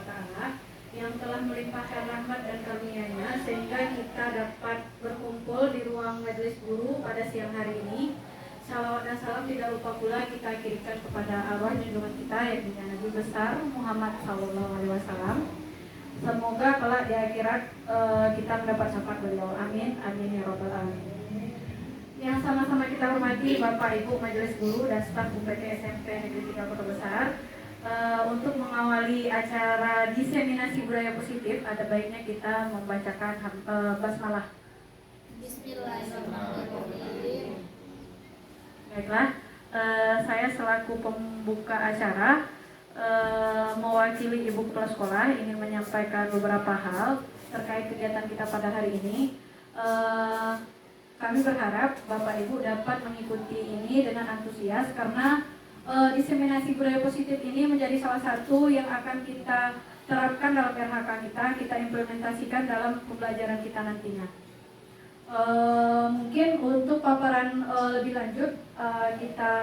wa Ta'ala yang telah melimpahkan rahmat dan karunia-Nya sehingga kita dapat berkumpul di ruang majelis guru pada siang hari ini. Salawat dan salam tidak lupa pula kita kirimkan kepada arwah junjungan kita yaitu Nabi besar Muhammad SAW. Semoga kelak di akhirat kita mendapat syafaat beliau. Amin, amin ya robbal alamin. Yang sama-sama kita hormati Bapak Ibu Majelis Guru dan staf UPT SMP Negeri 3 Kota Besar, untuk mengawali acara diseminasi budaya positif, ada baiknya kita membacakan basmalah. Bismillahirrahmanirrahim. Baiklah, saya selaku pembuka acara mewakili Ibu Kepala Sekolah ingin menyampaikan beberapa hal terkait kegiatan kita pada hari ini. Kami berharap Bapak Ibu dapat mengikuti ini dengan antusias karena diseminasi budaya positif ini menjadi salah satu yang akan kita terapkan dalam RHK kita implementasikan dalam pembelajaran kita nantinya. Mungkin untuk paparan lebih lanjut kita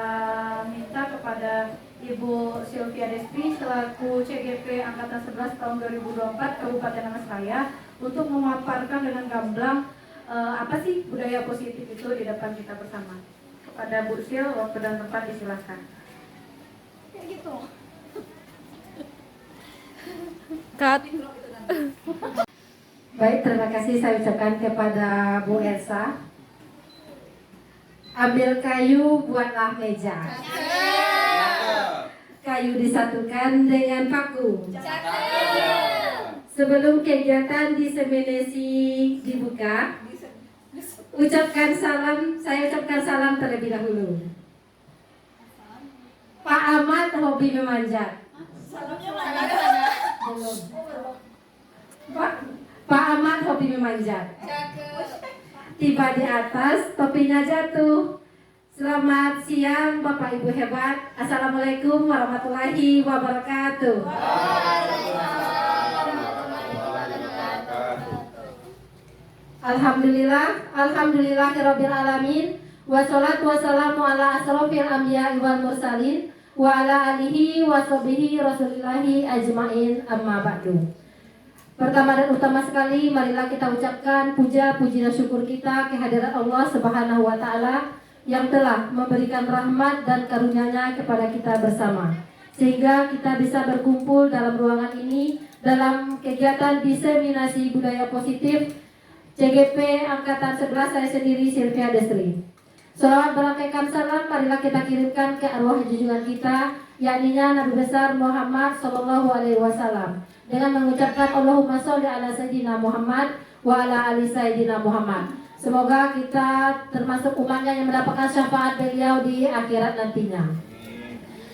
minta kepada Ibu Sylvia Destri selaku CGP Angkatan 11 tahun 2024 Kabupaten Amasraya untuk memaparkan dengan gamblang apa sih budaya positif itu di depan kita bersama. Kepada Bu Sil, waktu dan tempat disilahkan. Kayak gitu. Cut. Baik, terima kasih saya ucapkan kepada Bu Elsa. Ambil kayu, buatlah meja. Kayu disatukan dengan paku. Sebelum kegiatan diseminasi dibuka, saya ucapkan salam terlebih dahulu. Pak Ahmad hobi memanjat. Pak Ahmad hobi memanjat. Tiba di atas, topinya jatuh. Selamat siang Bapak Ibu hebat. Assalamualaikum warahmatullahi wabarakatuh. Alhamdulillahirabbil alamin. Wassalatu wassalamu ala asrofil anbiya'i wal mursalin wa ala alihi wa sahbihi rasulillahi ajmain, amma ba'du. Pertama dan utama sekali, marilah kita ucapkan puja, puji dan syukur kita kehadirat Allah Subhanahu wa Ta'ala yang telah memberikan rahmat dan karunia-Nya kepada kita bersama, sehingga kita bisa berkumpul dalam ruangan ini dalam kegiatan diseminasi budaya positif CGP Angkatan 11 saya sendiri Sylvia Destri. Salawat berangkaikan salam marilah kita kirimkan ke arwah junjungan kita, yakninya Nabi besar Muhammad Sallallahu Alaihi Wasallam, dengan mengucapkan Allahumma sholli ala Sayyidina Muhammad wa ala ali Sayyidina Muhammad. Semoga kita termasuk umatnya yang mendapatkan syafaat beliau di akhirat nantinya.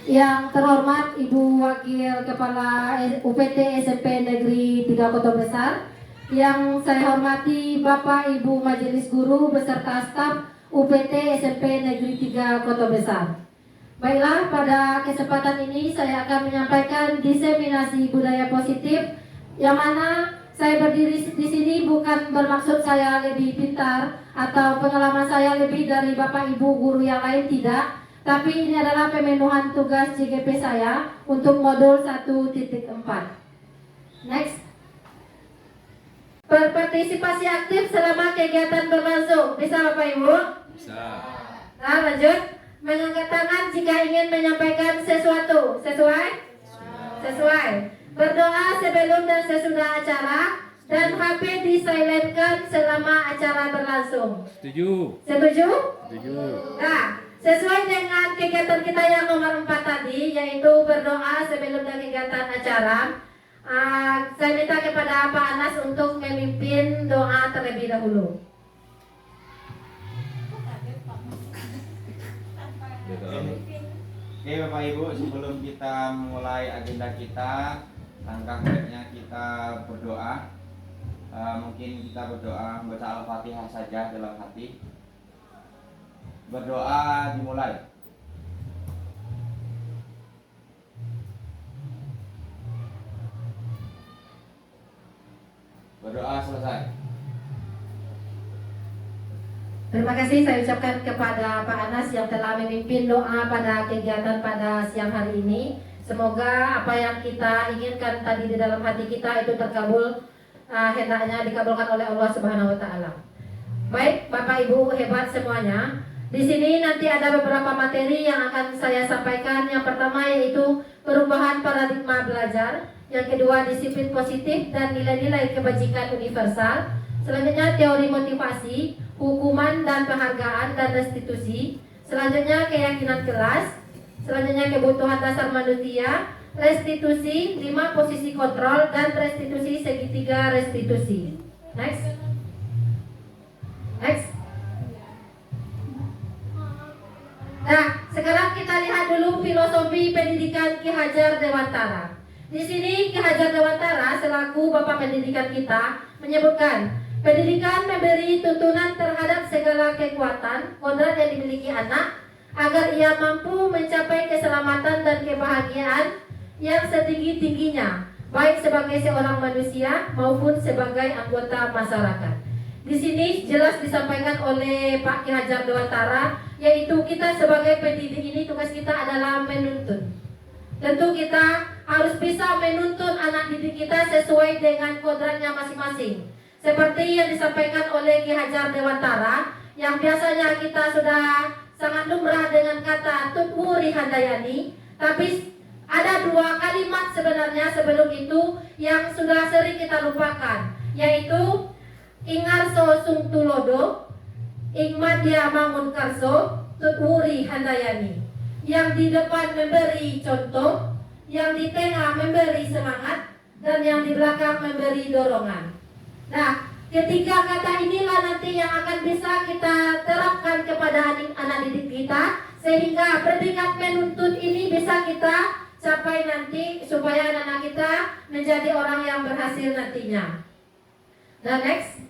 Yang terhormat Ibu Wakil Kepala UPT SMP Negeri 3 Kota Besar, yang saya hormati Bapak Ibu Majelis Guru beserta staf UPT SMP Negeri 3 Kota Besar. Baiklah, pada kesempatan ini saya akan menyampaikan diseminasi budaya positif, yang mana saya berdiri di sini bukan bermaksud saya lebih pintar atau pengalaman saya lebih dari Bapak Ibu guru yang lain, tidak. Tapi ini adalah pemenuhan tugas CGP saya untuk modul 1.4. Next. Berpartisipasi aktif selama kegiatan berlangsung. Bisa Bapak Ibu? Bisa. Nah, lanjut. Mengangkat tangan jika ingin menyampaikan sesuatu. Sesuai? Sesuai. Berdoa sebelum dan sesudah acara, dan HP disilentkan selama acara berlangsung. Setuju. Setuju? Setuju. Nah, sesuai dengan kegiatan kita yang nomor 4 tadi, yaitu berdoa sebelum dan kegiatan acara, saya minta kepada Pak Anas untuk memimpin doa terlebih dahulu. Oke Bapak Ibu, sebelum kita mulai agenda kita, langkah baiknya kita berdoa. Mungkin kita berdoa membaca Al-Fatihah saja dalam hati. Berdoa dimulai. Berdoa selesai. Terima kasih saya ucapkan kepada Pak Anas yang telah memimpin doa pada kegiatan pada siang hari ini. Semoga apa yang kita inginkan tadi di dalam hati kita itu terkabul, hendaknya dikabulkan oleh Allah Subhanahu wa taala. Baik, Bapak Ibu hebat semuanya. Di sini nanti ada beberapa materi yang akan saya sampaikan. Yang pertama yaitu perubahan paradigma belajar. Yang kedua disiplin positif dan nilai-nilai kebajikan universal. Selanjutnya teori motivasi, hukuman dan penghargaan dan restitusi. Selanjutnya keyakinan kelas. Selanjutnya kebutuhan dasar manusia, restitusi, 5 posisi kontrol dan restitusi segitiga restitusi. Next. Nah, sekarang kita lihat dulu filosofi pendidikan Ki Hajar Dewantara. Di sini Ki Hajar Dewantara selaku Bapak Pendidikan kita menyebutkan, pendidikan memberi tuntunan terhadap segala kekuatan, kodrat yang dimiliki anak agar ia mampu mencapai keselamatan dan kebahagiaan yang setinggi-tingginya, baik sebagai seorang manusia maupun sebagai anggota masyarakat. Di sini jelas disampaikan oleh Pak Ki Hajar Dewantara, yaitu kita sebagai pendidik ini tugas kita adalah menuntun. Tentu kita harus bisa menuntun anak didik kita sesuai dengan kodratnya masing-masing. Seperti yang disampaikan oleh Ki Hajar Dewantara, yang biasanya kita sudah sangat lumrah dengan kata Tutwuri Handayani, tapi ada 2 kalimat sebenarnya sebelum itu yang sudah sering kita lupakan, yaitu Ingarso Sung Tulodo, Ingmadya Mangun Karso, Tutwuri Handayani. Yang di depan memberi contoh, yang di tengah memberi semangat, dan yang di belakang memberi dorongan. Nah, ketiga kata inilah nanti yang akan bisa kita terapkan kepada anak didik kita, sehingga predikat menuntut ini bisa kita capai nanti supaya anak-anak kita menjadi orang yang berhasil nantinya. Nah, next.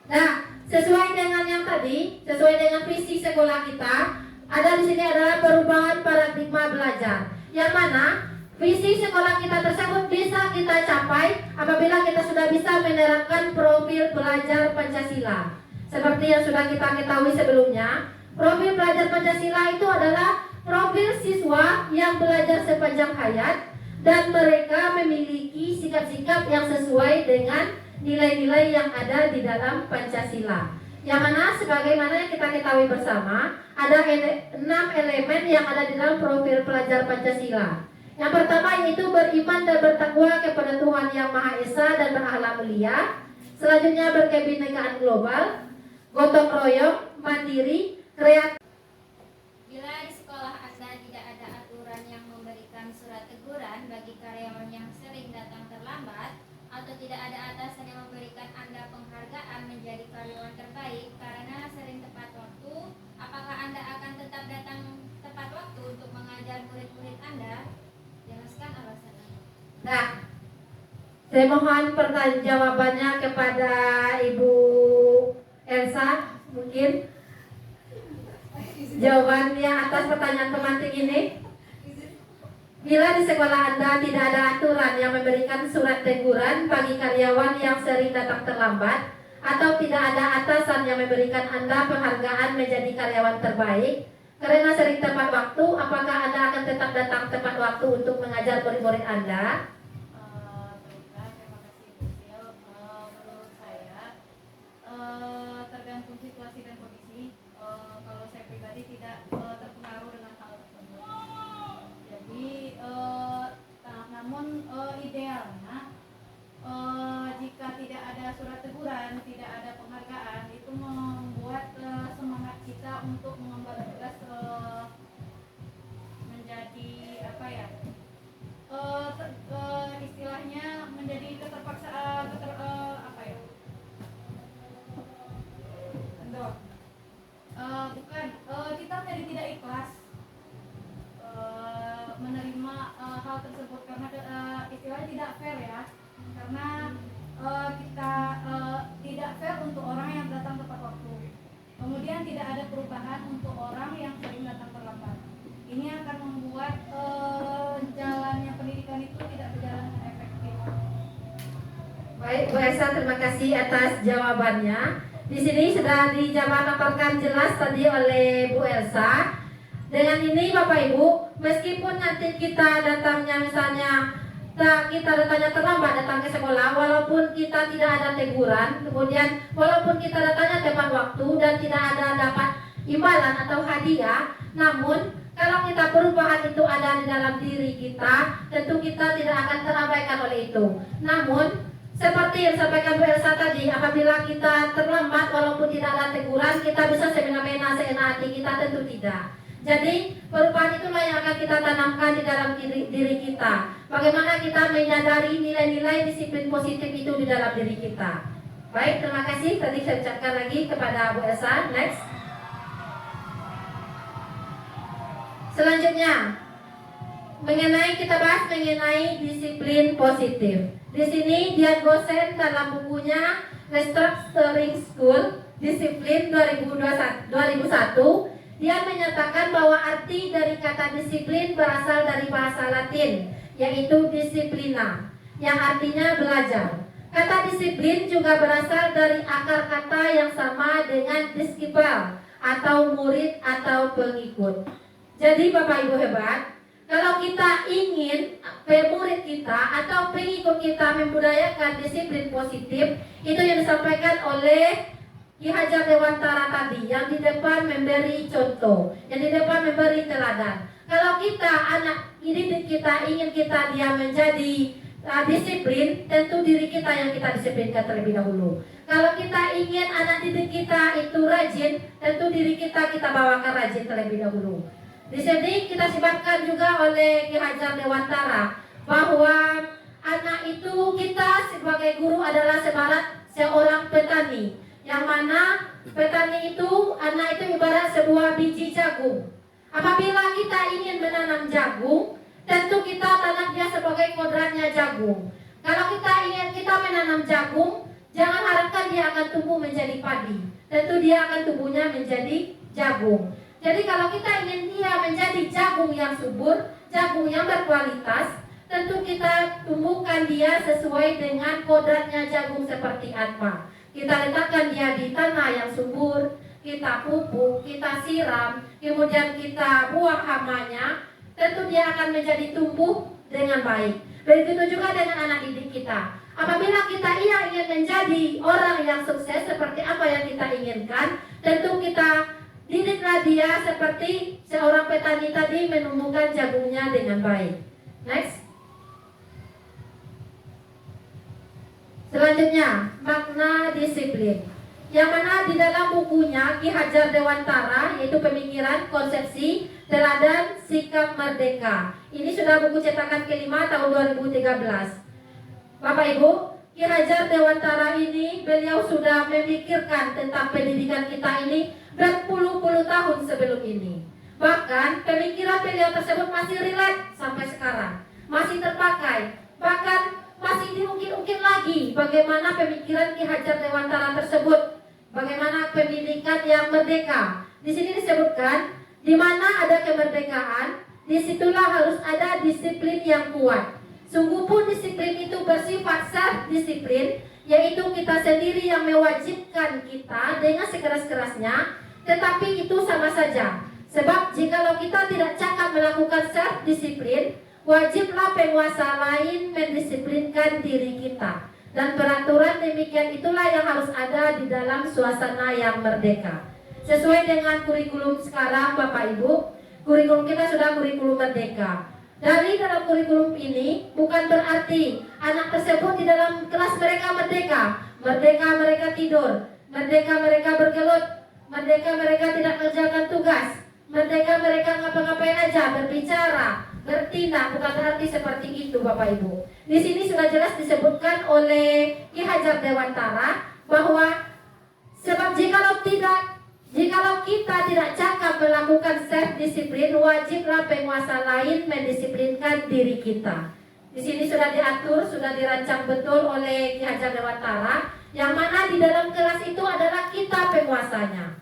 Nah, sesuai dengan yang tadi, sesuai dengan visi sekolah kita, ada di sini adalah perubahan paradigma belajar. Yang mana visi sekolah kita tersebut bisa kita capai apabila kita sudah bisa menerapkan profil belajar Pancasila. Seperti yang sudah kita ketahui sebelumnya, profil belajar Pancasila itu adalah profil siswa yang belajar sepanjang hayat dan mereka memiliki sikap-sikap yang sesuai dengan nilai-nilai yang ada di dalam Pancasila. Yang mana sebagaimana yang kita ketahui bersama, ada 6 elemen yang ada di dalam profil pelajar Pancasila. Yang pertama yaitu beriman dan bertakwa kepada Tuhan Yang Maha Esa dan berakhlak mulia. Selanjutnya berkebinekaan global, gotong royong, mandiri, kreatif. Bila di sekolah Anda tidak ada aturan yang memberikan surat teguran bagi karyawan yang sering datang terlambat, atau tidak ada atasan yang memberikan Anda penghargaan menjadi karyawan terbaik karena sering tepat waktu, apakah Anda akan tetap datang tepat waktu untuk mengajar murid-murid Anda? Jelaskan alasan Anda. Nah, saya mohon jawabannya kepada Ibu Elsa, mungkin jawabannya atas pertanyaan pemantik ini. Bila di sekolah Anda tidak ada aturan yang memberikan surat teguran bagi karyawan yang sering datang terlambat, atau tidak ada atasan yang memberikan Anda penghargaan menjadi karyawan terbaik karena sering tepat waktu, apakah Anda akan tetap datang tepat waktu untuk mengajar murid-murid Anda? Terima kasih Bu Sil. Menurut saya tergantung situasi dan kondisi. Kalau saya pribadi tidak terpengaruh dengan hal tersebut. Jadi namun idealnya jika tidak ada surat teguran, tidak ada penghargaan, itu membuat semangat kita untuk mengemban tugas menjadi apa ya? Istilahnya menjadi keterpaksaan, apa ya? Bukan, kita menjadi tidak ikhlas menerima hal tersebut karena istilahnya tidak fair ya, karena kita tidak fair untuk orang yang datang tepat waktu, kemudian tidak ada perubahan untuk orang yang sering datang terlambat. Ini akan membuat jalannya pendidikan itu tidak berjalan dengan efektif. Baik, Bu Elsa, terima kasih atas jawabannya. Di sini sudah dijabarkan jelas tadi oleh Bu Elsa. Dengan ini Bapak Ibu, meskipun nanti kita datangnya misalnya kita datangnya terlambat datang ke sekolah, walaupun kita tidak ada teguran, kemudian walaupun kita datangnya tepat waktu dan tidak ada dapat imbalan atau hadiah, namun kalau kita perubahan itu ada di dalam diri kita, tentu kita tidak akan terabaikan oleh itu. Namun seperti yang disampaikan Bu Elsa tadi, apabila kita terlambat walaupun tidak ada teguran, kita bisa semena-mena seenak hati kita, tentu tidak. Jadi perubahan itulah yang akan kita tanamkan di dalam diri kita. Bagaimana kita menyadari nilai-nilai disiplin positif itu di dalam diri kita. Baik, terima kasih. Tadi saya ucapkan lagi kepada Bu Elsa. Next. Selanjutnya, kita bahas mengenai disiplin positif. Di sini Dian Gosen dalam bukunya Restructuring School Disiplin 2001, dia menyatakan bahwa arti dari kata disiplin berasal dari bahasa Latin, yaitu disiplina, yang artinya belajar. Kata disiplin juga berasal dari akar kata yang sama dengan disciple, atau murid atau pengikut. Jadi Bapak Ibu hebat, kalau kita ingin murid kita atau pengikut kita membudayakan disiplin positif, itu yang disampaikan oleh Ki Hajar Dewantara tadi, yang di depan memberi contoh, yang di depan memberi teladan. Kalau kita anak didik kita ingin dia menjadi disiplin, tentu diri kita yang kita disiplinkan terlebih dahulu. Kalau kita ingin anak didik kita itu rajin, tentu diri kita bawakan rajin terlebih dahulu. Di sini kita sifatkan juga oleh Ki Hajar Dewantara bahwa anak itu kita sebagai guru adalah seorang petani, yang mana petani itu, anak itu ibarat sebuah biji jagung. Apabila kita ingin menanam jagung, tentu kita tanam dia sebagai kodratnya jagung. Kalau kita ingin menanam jagung, jangan harapkan dia akan tumbuh menjadi padi. Tentu dia akan tumbuhnya menjadi jagung. Jadi kalau kita ingin dia menjadi jagung yang subur, jagung yang berkualitas, tentu kita tumbuhkan dia sesuai dengan kodratnya jagung seperti apa. Kita letakkan dia di tanah yang subur, kita pupuk, kita siram, kemudian kita buang hamanya, tentu dia akan menjadi tumbuh dengan baik. Begitu juga dengan anak didik kita. Apabila kita ingin menjadi orang yang sukses seperti apa yang kita inginkan, tentu kita didiklah dia seperti seorang petani tadi menumbuhkan jagungnya dengan baik. Next. Selanjutnya, makna disiplin, yang mana di dalam bukunya Ki Hajar Dewantara, yaitu Pemikiran, Konsepsi, Teladan, Sikap Merdeka. Ini sudah buku cetakan kelima tahun 2013. Bapak Ibu, Ki Hajar Dewantara ini beliau sudah memikirkan tentang pendidikan kita ini berpuluh-puluh tahun sebelum ini. Bahkan pemikiran beliau tersebut masih relate sampai sekarang, masih terpakai, bahkan masih diungkit-ungkit lagi bagaimana pemikiran Ki Hajar Dewantara tersebut, bagaimana pendidikan yang merdeka. Di sini disebutkan, di mana ada kemerdekaan, disitulah harus ada disiplin yang kuat. Sungguh pun disiplin itu bersifat self-disiplin, yaitu kita sendiri yang mewajibkan kita dengan sekeras-kerasnya, tetapi itu sama saja. Sebab jikalau kita tidak cakap melakukan self-disiplin, wajiblah penguasa lain mendisiplinkan diri kita. Dan peraturan demikian itulah yang harus ada di dalam suasana yang merdeka. Sesuai dengan kurikulum sekarang Bapak Ibu, kurikulum kita sudah kurikulum merdeka. Dari dalam kurikulum ini bukan berarti anak tersebut di dalam kelas mereka merdeka. Merdeka mereka tidur, merdeka mereka bergelut, merdeka mereka tidak kerjakan tugas, merdeka mereka ngapa-ngapain aja, berbicara, bertindak, bukan berarti seperti itu Bapak Ibu. Di sini sudah jelas disebutkan oleh Ki Hajar Dewantara bahwa sebab jikalau kita tidak cakap melakukan self disiplin, wajiblah penguasa lain mendisiplinkan diri kita. Di sini sudah diatur, sudah dirancang betul oleh Ki Hajar Dewantara, yang mana di dalam kelas itu adalah kita penguasanya.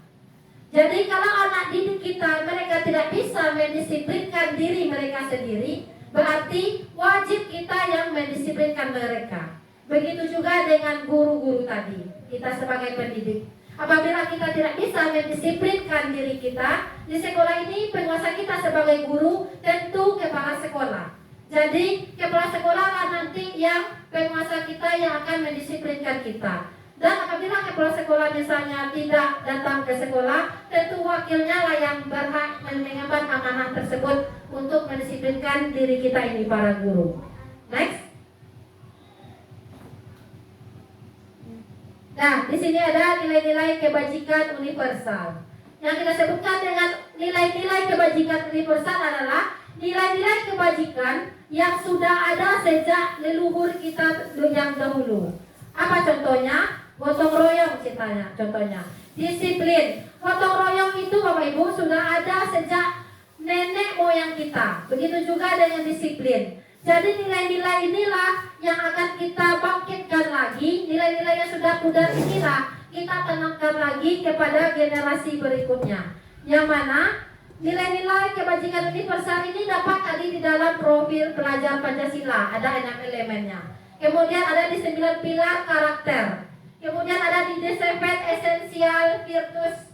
Jadi kalau anak didik kita mereka tidak bisa mendisiplinkan diri mereka sendiri, berarti wajib kita yang mendisiplinkan mereka. Begitu juga dengan guru-guru tadi, kita sebagai pendidik. Apabila kita tidak bisa mendisiplinkan diri kita, di sekolah ini penguasa kita sebagai guru tentu kepala sekolah. Jadi kepala sekolah lah nanti yang penguasa kita yang akan mendisiplinkan kita. Dan apabila kepala sekolah misalnya tidak datang ke sekolah, tentu wakilnya lah yang berhak mengemban amanah tersebut untuk mendisiplinkan diri kita ini para guru. Next. Nah, di sini ada nilai-nilai kebajikan universal. Yang kita sebutkan dengan nilai-nilai kebajikan universal adalah nilai-nilai kebajikan yang sudah ada sejak leluhur kita yang dahulu. Apa contohnya? Gotong royong ceritanya, contohnya. Disiplin. Gotong royong itu Bapak Ibu sudah ada sejak nenek moyang kita. Begitu juga dengan disiplin. Jadi nilai-nilai inilah yang akan kita bangkitkan lagi. Nilai-nilai yang sudah pudar inilah kita tanamkan lagi kepada generasi berikutnya. Yang mana nilai-nilai kebajikan universal ini dapat tadi di dalam profil pelajar Pancasila. Ada 6 elemennya. Kemudian ada di 9 pilar karakter. Kemudian ada di The 7 Essential Virtues.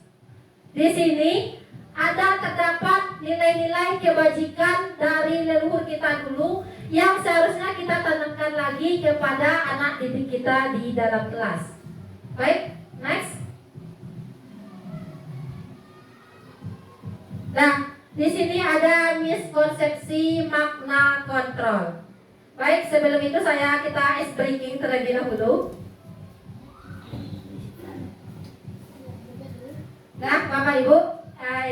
Di sini ada terdapat nilai-nilai kebajikan dari leluhur kita dulu yang seharusnya kita tanamkan lagi kepada anak didik kita di dalam kelas. Baik, next. Nah, di sini ada miskonsepsi makna kontrol. Baik, sebelum itu kita ice breaking terlebih dahulu. Nah, Bapak Ibu,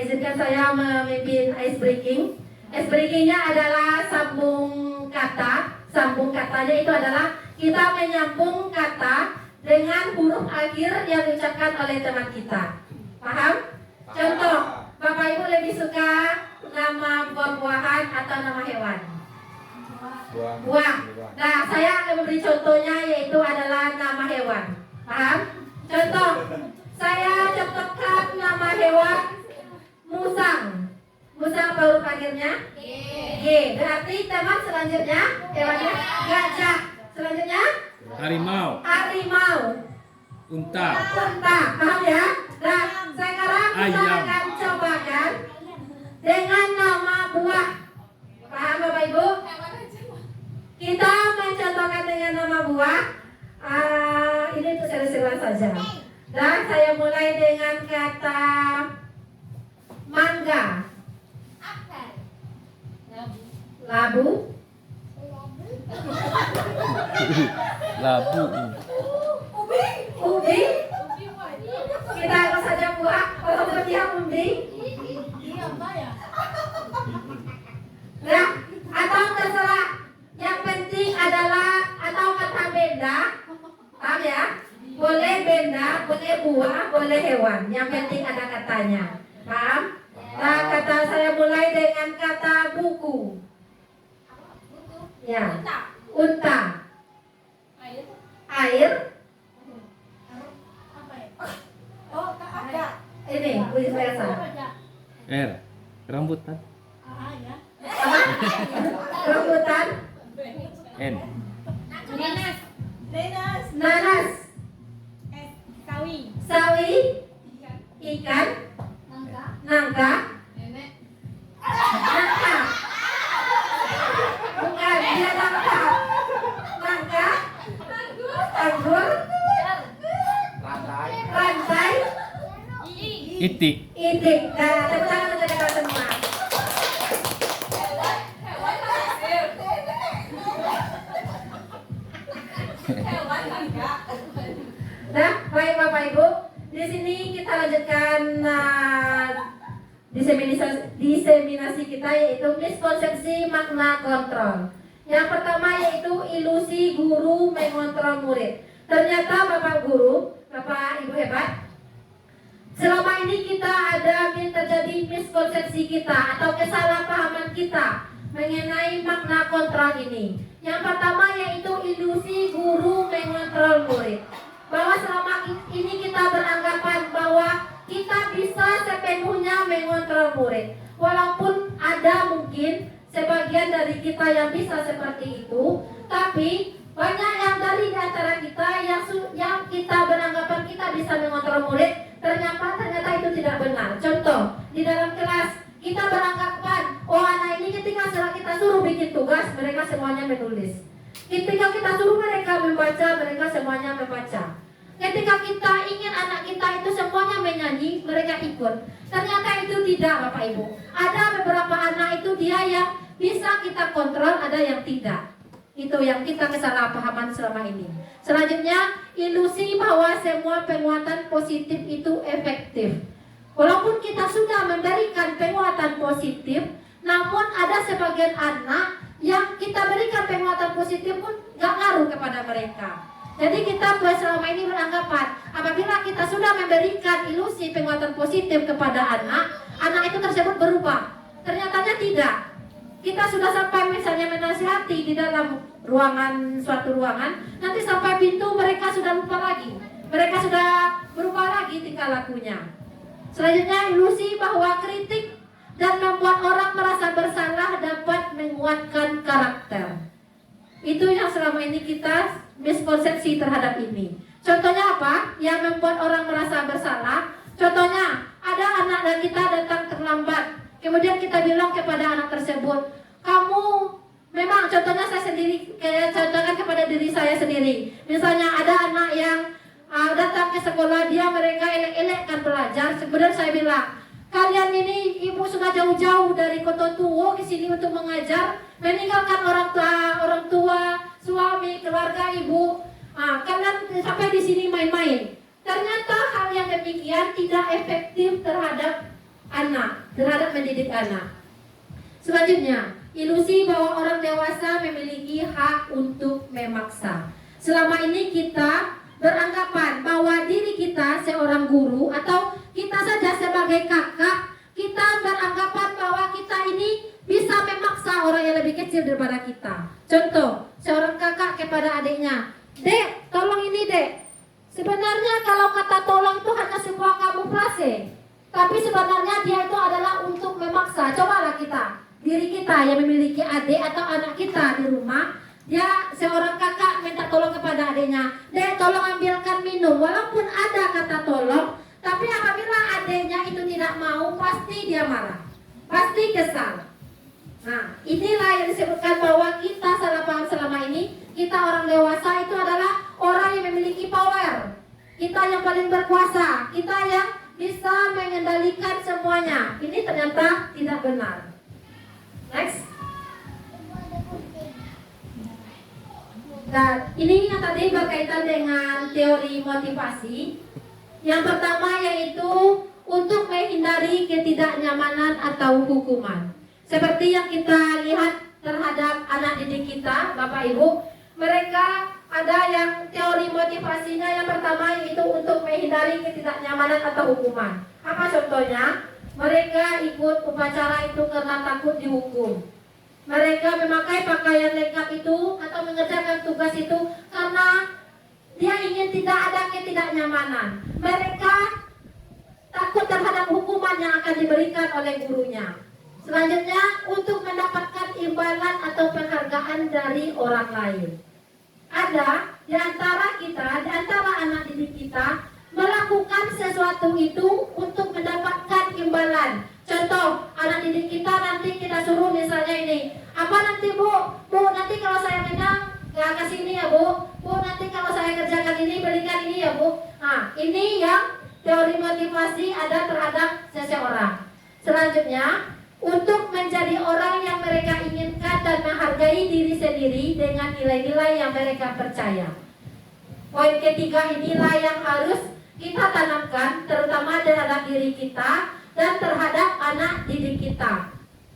izinkan saya memimpin ice breaking. Ice breakingnya adalah sambung kata. Sambung katanya itu adalah kita menyambung kata dengan huruf akhir yang diucapkan oleh teman kita. Paham? Contoh, Bapak Ibu lebih suka nama buah-buahan atau nama hewan? Buah. Nah, saya akan memberi contohnya yaitu adalah nama hewan. Paham? Contoh, saya contohkan nama hewan musang. Musang huruf akhirnya G. Berarti teman selanjutnya hewannya gajah. Selanjutnya Harimau. harimau. Unta. Unta. Paham ya? Nah, sekarang kita Ayam. akan cobakan dengan nama buah. Paham Bapak Ibu? Kita mencontohkan dengan nama buah. Ini untuk seru-seruan saja. Dan saya mulai dengan kata mangga. Labu. Labu. Ubi. Kita anggap saja buah. Kalau dia ubi. Nah, atau terserah. Yang penting adalah atau kata benda. Paham ya? Boleh benda, boleh buah, boleh hewan. Yang penting ada katanya. Paham? Nah, kata saya mulai dengan kata buku. Ya. Unta. Air. Ini, puisi biasa. R. Rambutan. Apa? Rambutan. N. Nanas. Sawi. Ikan. Nangka. Nangka. Bukan, dia nangka. Nangka. Anggur. Rantai. Itik. Itik. Nah, tepuk tangan untuk kita semua. Nah, baik Bapak Ibu, di sini kita lanjutkan diseminasi kita yaitu miskonsepsi makna kontrol. Yang pertama yaitu ilusi guru mengontrol murid. Ternyata Bapak Guru, Bapak Ibu hebat, selama ini kita ada terjadi miskonsepsi kita atau kesalahpahaman kita mengenai makna kontrol ini. Yang pertama yaitu ilusi guru mengontrol murid. Bahwa selama ini kita beranggapan bahwa kita bisa sepenuhnya mengontrol murid. Walaupun ada mungkin sebagian dari kita yang bisa seperti itu, tapi banyak yang dari antara kita yang kita beranggapan kita bisa mengontrol murid, semuanya menulis. Ketika kita suruh mereka membaca, mereka semuanya membaca. Ketika kita ingin anak kita itu semuanya menyanyi, mereka ikut. Ternyata itu tidak, Bapak Ibu. Ada beberapa anak itu dia yang bisa kita kontrol, ada yang tidak. Itu yang kita kesalahpahaman selama ini. Selanjutnya, ilusi bahwa semua penguatan positif itu efektif. Walaupun kita sudah memberikan penguatan positif, namun ada sebagian anak yang kita berikan penguatan positif pun gak ngaruh kepada mereka. Jadi kita selama ini beranggapan apabila kita sudah memberikan ilusi penguatan positif kepada anak itu tersebut berubah. Ternyata tidak. Kita sudah sampai misalnya menasihati di dalam suatu ruangan, nanti sampai pintu mereka sudah lupa lagi. Mereka sudah berubah lagi tingkah lakunya. Selanjutnya, ilusi bahwa kritik dan membuat orang merasa bersalah dapat menguatkan karakter. Itu yang selama ini kita miskonsepsi terhadap ini. Contohnya apa? Yang membuat orang merasa bersalah. Contohnya, ada anak kita datang terlambat. Kemudian kita bilang kepada anak tersebut, kamu memang, contohnya saya sendiri, contohkan kepada diri saya sendiri. Misalnya ada anak yang datang ke sekolah, mereka elek-elekkan belajar. Kemudian saya bilang, kalian ini ibu sudah jauh-jauh dari Kota Tua ke sini untuk mengajar, meninggalkan orang tua, suami, keluarga ibu. Kalian sampai di sini main-main. Ternyata hal yang demikian tidak efektif terhadap anak, terhadap mendidik anak. Selanjutnya, ilusi bahwa orang dewasa memiliki hak untuk memaksa. Selama ini kita beranggapan bahwa diri kita seorang guru atau kita saja sebagai kakak, kita beranggapan bahwa kita ini bisa memaksa orang yang lebih kecil daripada kita. Contoh, seorang kakak kepada adiknya, "Dek, tolong ini dek." Sebenarnya kalau kata tolong itu hanya sebuah kamuflase, tapi sebenarnya dia itu adalah untuk memaksa. Cobalah kita, diri kita yang memiliki adik atau anak kita di rumah, dia seorang kakak minta tolong kepada adiknya, "Dek, tolong ambilkan minum." Walaupun ada kata tolong, tapi apabila adiknya itu tidak mau, pasti dia marah, pasti kesal. Nah, inilah yang disebutkan bahwa kita salah paham selama ini. Kita orang dewasa itu adalah orang yang memiliki power. Kita yang paling berkuasa, kita yang bisa mengendalikan semuanya. Ini ternyata tidak benar. Next. Dan ini yang tadi berkaitan dengan teori motivasi. Yang pertama yaitu untuk menghindari ketidaknyamanan atau hukuman. Seperti yang kita lihat terhadap anak didik kita, Bapak Ibu, mereka ada yang teori motivasinya yang pertama yaitu untuk menghindari ketidaknyamanan atau hukuman. Apa contohnya? Mereka ikut upacara itu karena takut dihukum. Mereka memakai pakaian lengkap itu atau mengerjakan tugas itu karena dia ingin tidak ada ketidaknyamanan. Mereka takut terhadap hukuman yang akan diberikan oleh gurunya. Selanjutnya, untuk mendapatkan imbalan atau penghargaan dari orang lain. Ada di antara kita, di antara anak didik kita, melakukan sesuatu itu untuk mendapatkan imbalan. Contoh, anak didik kita nanti kita suruh misalnya ini, apa nanti bu, nanti kalau saya menang, ya kasih ini ya bu, nanti kalau saya kerjakan ini, berikan ini ya bu. Nah, ini yang teori motivasi ada terhadap seseorang. Selanjutnya, untuk menjadi orang yang mereka inginkan dan menghargai diri sendiri dengan nilai-nilai yang mereka percaya. Poin ketiga inilah yang harus kita tanamkan terutama terhadap diri kita dan terhadap anak didik kita.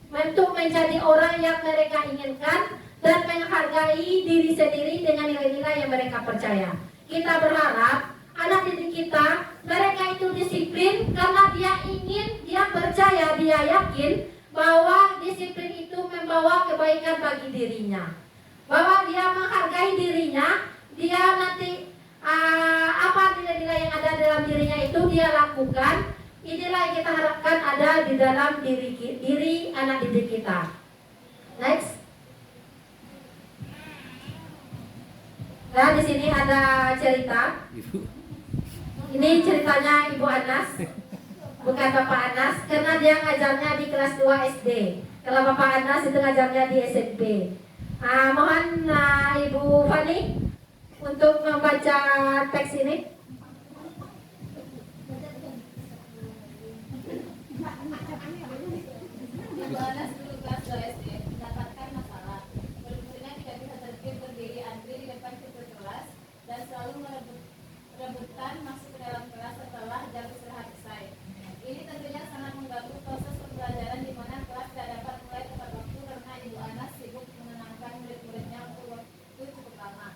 Untuk menjadi orang yang mereka inginkan dan menghargai diri sendiri dengan nilai-nilai yang mereka percaya. Kita berharap anak didik kita, mereka itu disiplin karena dia ingin, dia percaya, dia yakin bahwa disiplin itu membawa kebaikan bagi dirinya. Bahwa dia menghargai dirinya, dia nanti apa nilai-nilai yang ada dalam dirinya itu dia lakukan. Inilah yang kita harapkan ada di dalam diri anak didik kita. Next. Nah, di sini ada cerita. Ini ceritanya Ibu Anas, bukan Bapak Anas, karena dia ngajarnya di kelas 2 SD. Kalau Bapak Anas itu ngajarnya di SMP. Mohon Ibu Fani untuk membaca teks ini. Ibu Anas dulu kelas 2 SD mendapatkan masalah. Murid-muridnya tidak bisa tertib berdiri antri di depan pintu kelas dan selalu merebutkan masuk ke dalam kelas setelah jam istirahat selesai. Ini tentunya sangat mengganggu proses pembelajaran di mana kelas tidak dapat mulai tepat waktu karena Ibu Anas sibuk menenangkan murid-muridnya untuk waktu cukup lama.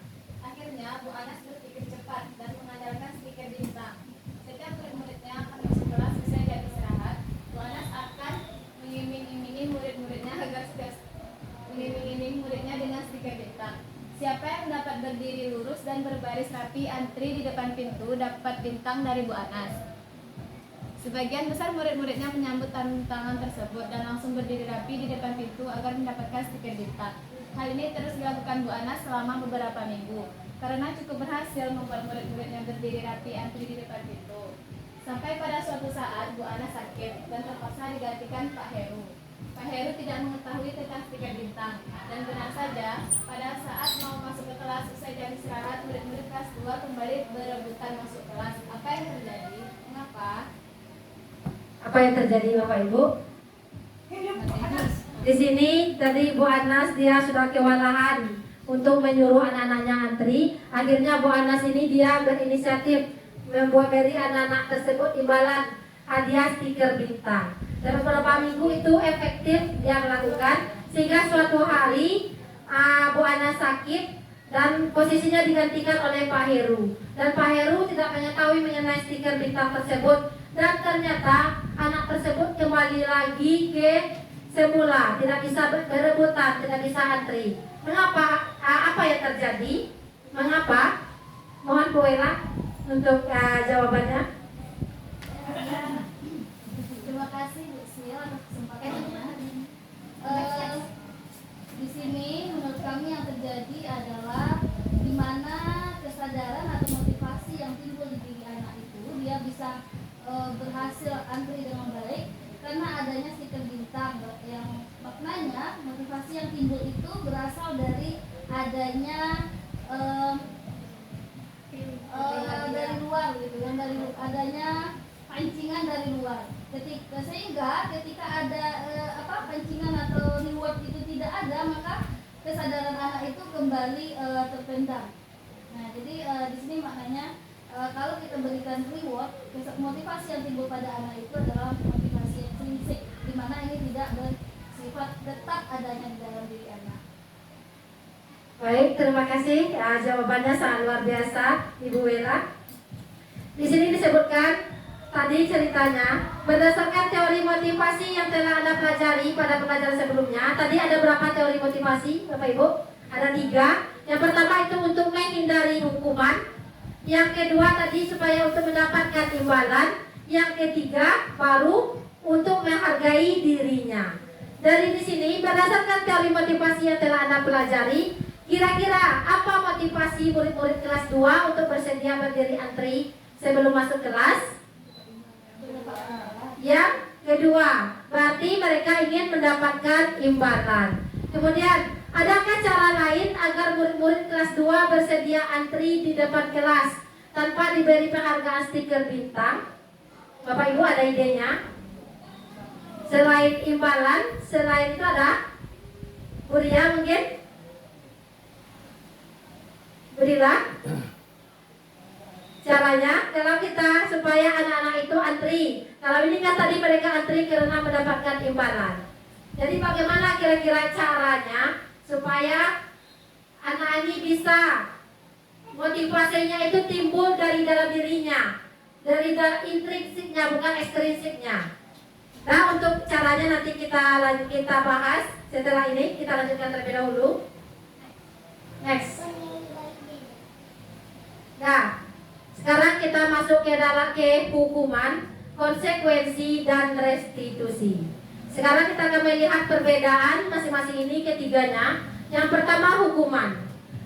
Akhirnya Bu Anas berpikir cepat dan mengandalkan stiker bintang. Setiap murid-muridnya akan masuk kelas selesai jam istirahat, Bu Anas akan mengiming-imingi muridnya dengan stiker bintang. Siapa yang dapat berdiri lurus dan berbaris rapi antri di depan pintu dapat bintang dari Bu Anas. Sebagian besar murid-muridnya menyambut tantangan tersebut dan langsung berdiri rapi di depan pintu agar mendapatkan stiker bintang. Hal ini terus dilakukan Bu Anas selama beberapa minggu. Karena cukup berhasil membuat murid-muridnya berdiri rapi antri di depan pintu. Sampai pada suatu saat Bu Anas sakit dan terpaksa digantikan Pak Heru. Pak Heru tidak mengetahui tentang stiker bintang dan benar saja pada saat mau masuk ke kelas usai jam istirahat, murid-murid kelas 2 kembali berebutan masuk kelas. Apa yang terjadi? Mengapa? Apa yang terjadi Bapak Ibu? Di sini tadi Bu Anas dia sudah kewalahan untuk menyuruh anak-anaknya antri. Akhirnya Bu Anas ini dia berinisiatif memberi anak-anak tersebut imbalan hadiah stiker bintang. Dan beberapa minggu itu efektif dia lakukan, sehingga suatu hari Bu Anas sakit dan posisinya digantikan oleh Pak Heru. Dan Pak Heru tidak mengetahui mengenai stiker bintang tersebut, dan ternyata anak tersebut kembali lagi ke semula, tidak bisa berebutan, tidak bisa antri. Mengapa? Apa yang terjadi? Mengapa? Mohon Bu Ella untuk jawabannya. Terima kasih Bu Sil atas kesempatannya. Di sini menurut kami yang terjadi adalah di mana kesadaran atau motivasi yang timbul di diri anak itu dia bisa berhasil antri dengan baik karena adanya stiker bintang, yang maknanya motivasi yang timbul itu berasal dari adanya dari luar gitu, yang dari adanya pancingan dari luar. Sehingga ketika ada pancingan atau reward itu tidak ada, maka kesadaran anak itu kembali terpendam. Nah, jadi di sini maknanya kalau kita berikan reward, motivasi yang timbul pada anak itu adalah motivasi yang intrinsik, di mana ini tidak bersifat tetap adanya di dalam diri anak. Baik, terima kasih. Jawabannya sangat luar biasa, Ibu Wela. Di sini disebutkan tadi ceritanya berdasarkan teori motivasi yang telah Anda pelajari pada pelajaran sebelumnya. Tadi ada berapa teori motivasi, Bapak Ibu? Ada 3. Yang pertama itu untuk menghindari hukuman. Yang kedua tadi supaya untuk mendapatkan imbalan. Yang ketiga baru untuk menghargai dirinya. Dari di sini berdasarkan teori motivasi yang telah Anda pelajari, kira-kira apa motivasi murid-murid kelas 2 untuk bersedia berdiri antri sebelum masuk kelas? Yang kedua, berarti mereka ingin mendapatkan imbalan. Kemudian, adakah cara lain agar murid-murid kelas 2 bersedia antri di depan kelas tanpa diberi penghargaan stiker bintang? Bapak Ibu ada idenya? Selain imbalan, selain itu ada? Buria mungkin? Berilah caranya kalau kita supaya anak-anak itu antri. Kalau ini kan tadi mereka antri karena mendapatkan imbalan. Jadi bagaimana kira-kira caranya supaya anak ini bisa motivasinya itu timbul dari dalam dirinya, dari intrinsiknya bukan ekstrinsiknya. Nah, untuk caranya nanti kita bahas setelah ini. Kita lanjutkan terlebih dahulu. Next. Nah, sekarang kita masuk ke hukuman, konsekuensi, dan restitusi. Sekarang kita akan melihat perbedaan masing-masing ini ketiganya. Yang pertama hukuman.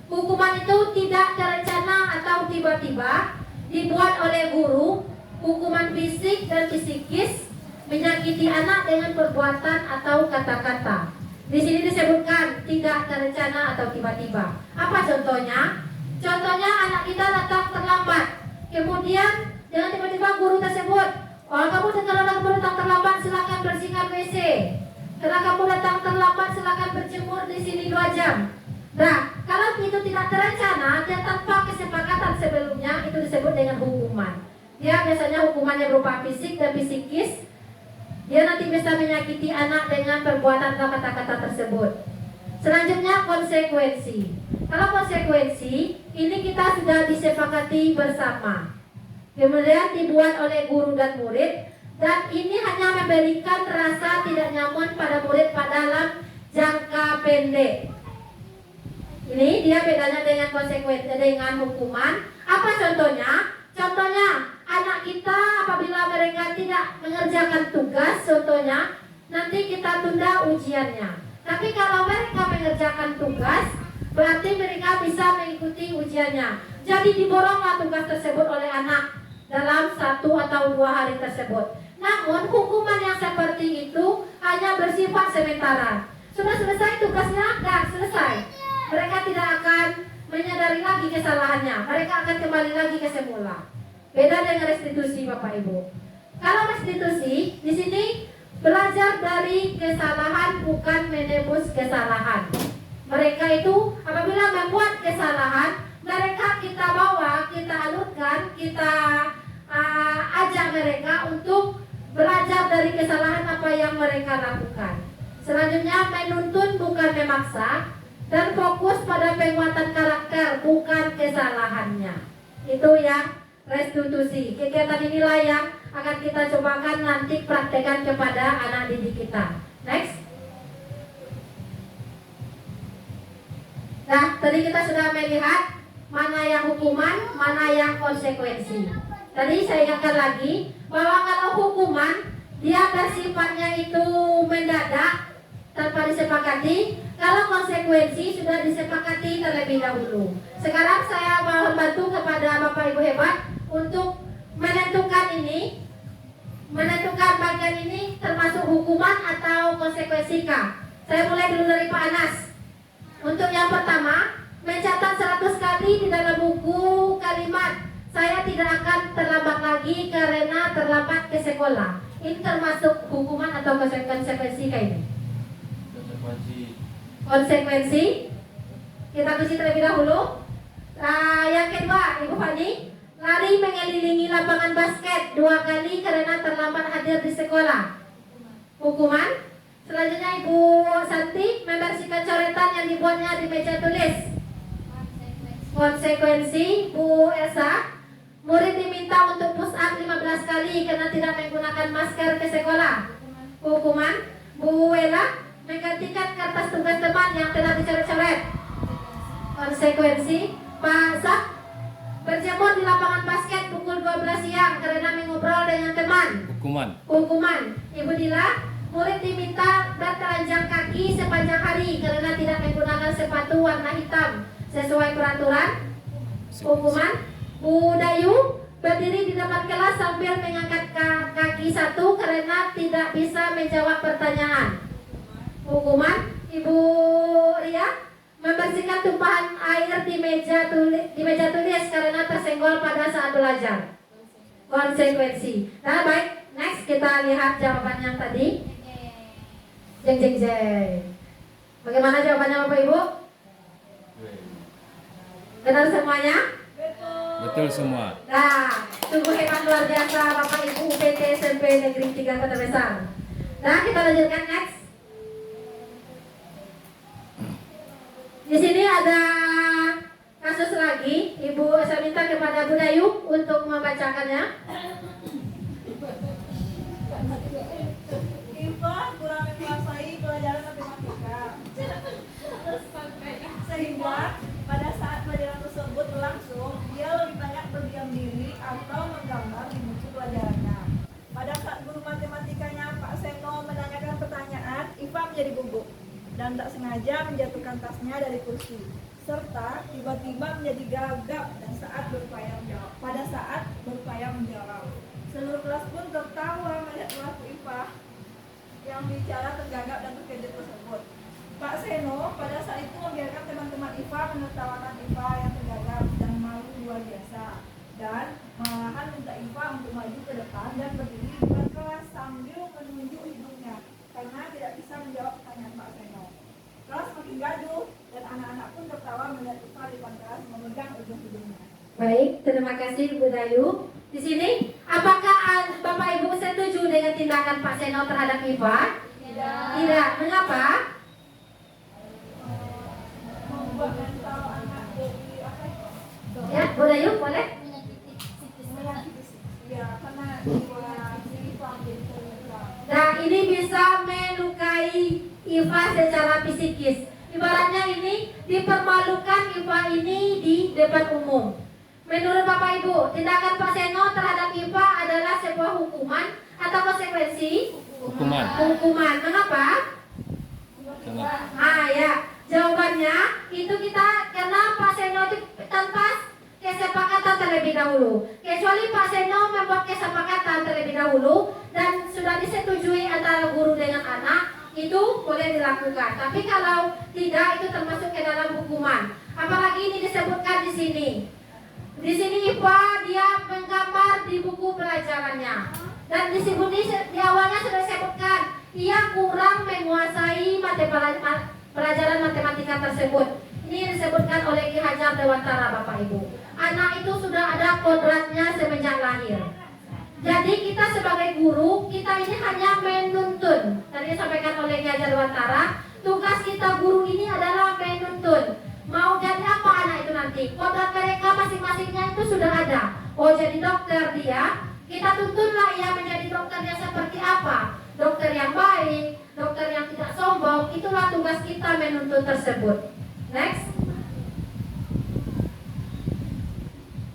Hukuman itu tidak terencana atau tiba-tiba dibuat oleh guru. Hukuman fisik dan psikis menyakiti anak dengan perbuatan atau kata-kata. Di sini disebutkan tidak terencana atau tiba-tiba. Apa contohnya? Contohnya anak kita datang terlambat. Kemudian dengan tiba-tiba guru tersebut, "Oh, kamu kalau kamu datang terlambat silakan bersihkan WC. Karena kamu datang terlambat silakan berjemur di sini 2 jam." Nah, kalau itu tidak terencana dan tanpa kesepakatan sebelumnya, itu disebut dengan hukuman. Dia biasanya hukumannya berupa fisik dan psikis. Dia nanti bisa menyakiti anak dengan perbuatan atau kata-kata tersebut. Selanjutnya konsekuensi. Kalau konsekuensi, ini kita sudah disepakati bersama. Kemudian dibuat oleh guru dan murid, dan ini hanya memberikan rasa tidak nyaman pada murid pada dalam jangka pendek. Ini dia bedanya dengan konsekuensi dengan hukuman. Apa contohnya? Contohnya anak kita apabila mereka tidak mengerjakan tugas, contohnya nanti kita tunda ujiannya. Tapi kalau mereka mengerjakan tugas, berarti mereka bisa mengikuti ujiannya. Jadi diboronglah tugas tersebut oleh anak dalam 1 atau 2 hari tersebut. Namun hukuman yang seperti itu hanya bersifat sementara. Sudah selesai tugasnya, dan selesai. Mereka tidak akan menyadari lagi kesalahannya. Mereka akan kembali lagi ke semula. Beda dengan restitusi, Bapak Ibu. Kalau restitusi di sini belajar dari kesalahan, bukan menebus kesalahan. Mereka itu apabila membuat kesalahan, mereka kita bawa, kita alurkan, kita ajak mereka untuk belajar dari kesalahan apa yang mereka lakukan. Selanjutnya menuntun bukan memaksa, dan fokus pada penguatan karakter bukan kesalahannya. Itu yang restitusi. Kegiatan inilah yang akan kita cobakan nanti praktekkan kepada anak didik kita. Next. Nah, tadi kita sudah melihat mana yang hukuman, mana yang konsekuensi. Tadi saya ingatkan lagi bahwa kalau hukuman dia bersifatnya itu mendadak tanpa disepakati. Kalau konsekuensi sudah disepakati terlebih dahulu. Sekarang saya mau membantu kepada Bapak Ibu hebat untuk menentukan ini, menentukan bagian ini termasuk hukuman atau konsekuensi kah? Saya mulai dulu dari Pak Anas. Untuk yang pertama, mencatat 100 kali di dalam buku kalimat "Saya tidak akan terlambat lagi karena terlambat ke sekolah." Ini termasuk hukuman atau konsekuensi kah ini? Konsekuensi. Kita uji terlebih dahulu. Yang kedua, Ibu Fani, lari mengelilingi lapangan basket 2 kali karena terlambat hadir di sekolah. Hukuman. Selanjutnya Ibu Santi, membersihkan coretan yang dibuatnya di meja tulis. Konsekuensi. Bu Elsa, murid diminta untuk push up 15 kali karena tidak menggunakan masker ke sekolah. Hukuman. Bu Wela, menggantikan kertas tugas teman yang telah dicoret-coret. Konsekuensi. Pak Sak, berjemur di lapangan basket pukul 12 siang karena mengobrol dengan teman. Hukuman. Hukuman. Ibu Dila, murid diminta bertelanjang kaki sepanjang hari karena tidak menggunakan sepatu warna hitam sesuai peraturan. Hukuman. Bu Dayu, berdiri di depan kelas sambil mengangkat kaki 1 karena tidak bisa menjawab pertanyaan. Hukuman. Ibu Ria, membersihkan tumpahan air di meja tulis karena tersenggol pada saat belajar. Konsekuensi. Nah, baik, next kita lihat jawaban yang tadi. Jeng jeng jeng. Bagaimana jawabannya Bapak Ibu? Benar semuanya? Betul semua. Nah, sungguh hebat luar biasa Bapak Ibu UPT SMP Negeri 3 Kota Besar. Nah, kita lanjutkan next. Di sini ada kasus lagi. Ibu, saya minta kepada Bu Dayu untuk membacakannya. Iva kurang menguasai pelajaran matematika, sehingga pada saat pelajaran tersebut berlangsung, dia lebih banyak berdiam diri atau menggambar di buku pelajarannya. Pada saat guru matematikanya Pak Seno menanyakan pertanyaan, Iva menjadi gugup dan tak sengaja menjatuhkan tasnya dari kursi, serta tiba-tiba menjadi gagap dan pada saat berupaya menjawab. Seluruh kelas pun tertawa melihat perilaku Iva yang bicara tergagap dan terkejut tersebut. Pak Seno pada saat itu membiarkan teman-teman IPA menertawakan IPA yang tergagap dan malu luar biasa, dan malahan minta IPA untuk maju ke depan dan berdiri di depan kelas sambil menunjuk hidungnya karena tidak bisa menjawab pertanyaan Pak Seno. Kelas makin gaduh dan anak-anak pun tertawa melihat IPA di depan kelas memegang ujung hidungnya. Baik, terima kasih Bu Dayu. Di sini, apakah Bapak Ibu setuju dengan tindakan Pak Seno terhadap IPA? Tidak. Mengapa? Membuat mental anak jadi apa? Ya, Bu Dayu boleh? Ya, karena jiwa IPA jadi terluka. Nah, ini bisa melukai IPA secara psikis. Ibaratnya ini dipermalukan IPA ini di depan umum. Menurut Bapak Ibu, tindakan Pak Seno terhadap IPA adalah sebuah hukuman atau konsekuensi? Hukuman. Mengapa? Ya. Jawabannya itu kita karena Pak Seno itu tanpa kesepakatan terlebih dahulu. Kecuali Pak Seno membuat kesepakatan terlebih dahulu dan sudah disetujui antara guru dengan anak, itu boleh dilakukan. Tapi kalau tidak, itu termasuk ke dalam hukuman. Apalagi ini disebutkan di sini. Di sini IPA dia menggambar di buku pelajarannya. Dan disebut di awalnya sudah disebutkan ia kurang menguasai pelajaran matematika tersebut. Ini disebutkan oleh Ki Hajar Dewantara, Bapak Ibu. Anak itu sudah ada kodratnya semenjak lahir. Jadi kita sebagai guru, kita ini hanya menuntun. Tadi disampaikan oleh Ki Hajar Dewantara, tugas kita guru ini adalah menuntun. Mau jadi apa anak itu nanti? Kodrat mereka masing-masingnya itu sudah ada. Oh, jadi dokter dia, kita tuntunlah ia menjadi dokter yang seperti apa? Dokter yang baik, dokter yang tidak sombong. Itulah tugas kita menuntun tersebut. Next.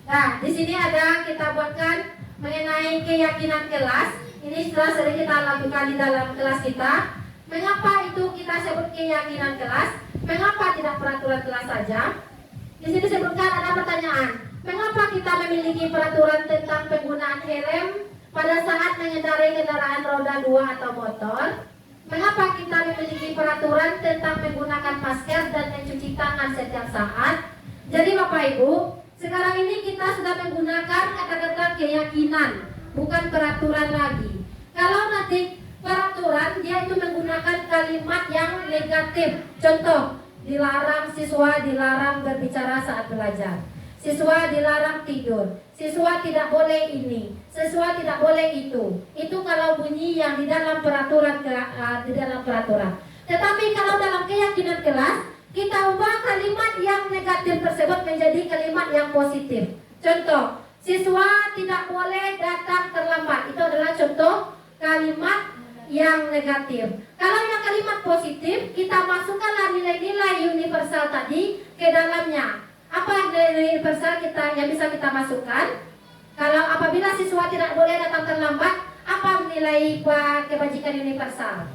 Nah, di sini ada kita buatkan mengenai keyakinan kelas. Ini sudah sering kita lakukan di dalam kelas kita. Mengapa itu kita sebut keyakinan kelas? Mengapa tidak peraturan kelas saja? Di sini disebutkan ada pertanyaan. Mengapa kita memiliki peraturan tentang penggunaan helm pada saat mengendarai kendaraan roda 2 atau motor? Mengapa kita memiliki peraturan tentang menggunakan masker dan mencuci tangan setiap saat? Jadi Bapak Ibu, sekarang ini kita sudah menggunakan kata-kata keyakinan, bukan peraturan lagi. Kalau nanti peraturan dia itu menggunakan kalimat yang negatif. Contoh, dilarang siswa dilarang berbicara saat belajar. Siswa dilarang tidur. Siswa tidak boleh ini. Siswa tidak boleh itu. Itu kalau bunyi yang di dalam peraturan Tetapi kalau dalam keyakinan kelas, kita ubah kalimat yang negatif tersebut menjadi kalimat yang positif. Contoh, siswa tidak boleh datang terlambat. Itu adalah contoh kalimat yang negatif. Kalau yang kalimat positif, kita masukkanlah nilai-nilai universal tadi ke dalamnya. Apa nilai universal yang bisa kita masukkan? Kalau apabila siswa tidak boleh datang terlambat, apa nilai kebajikan universal?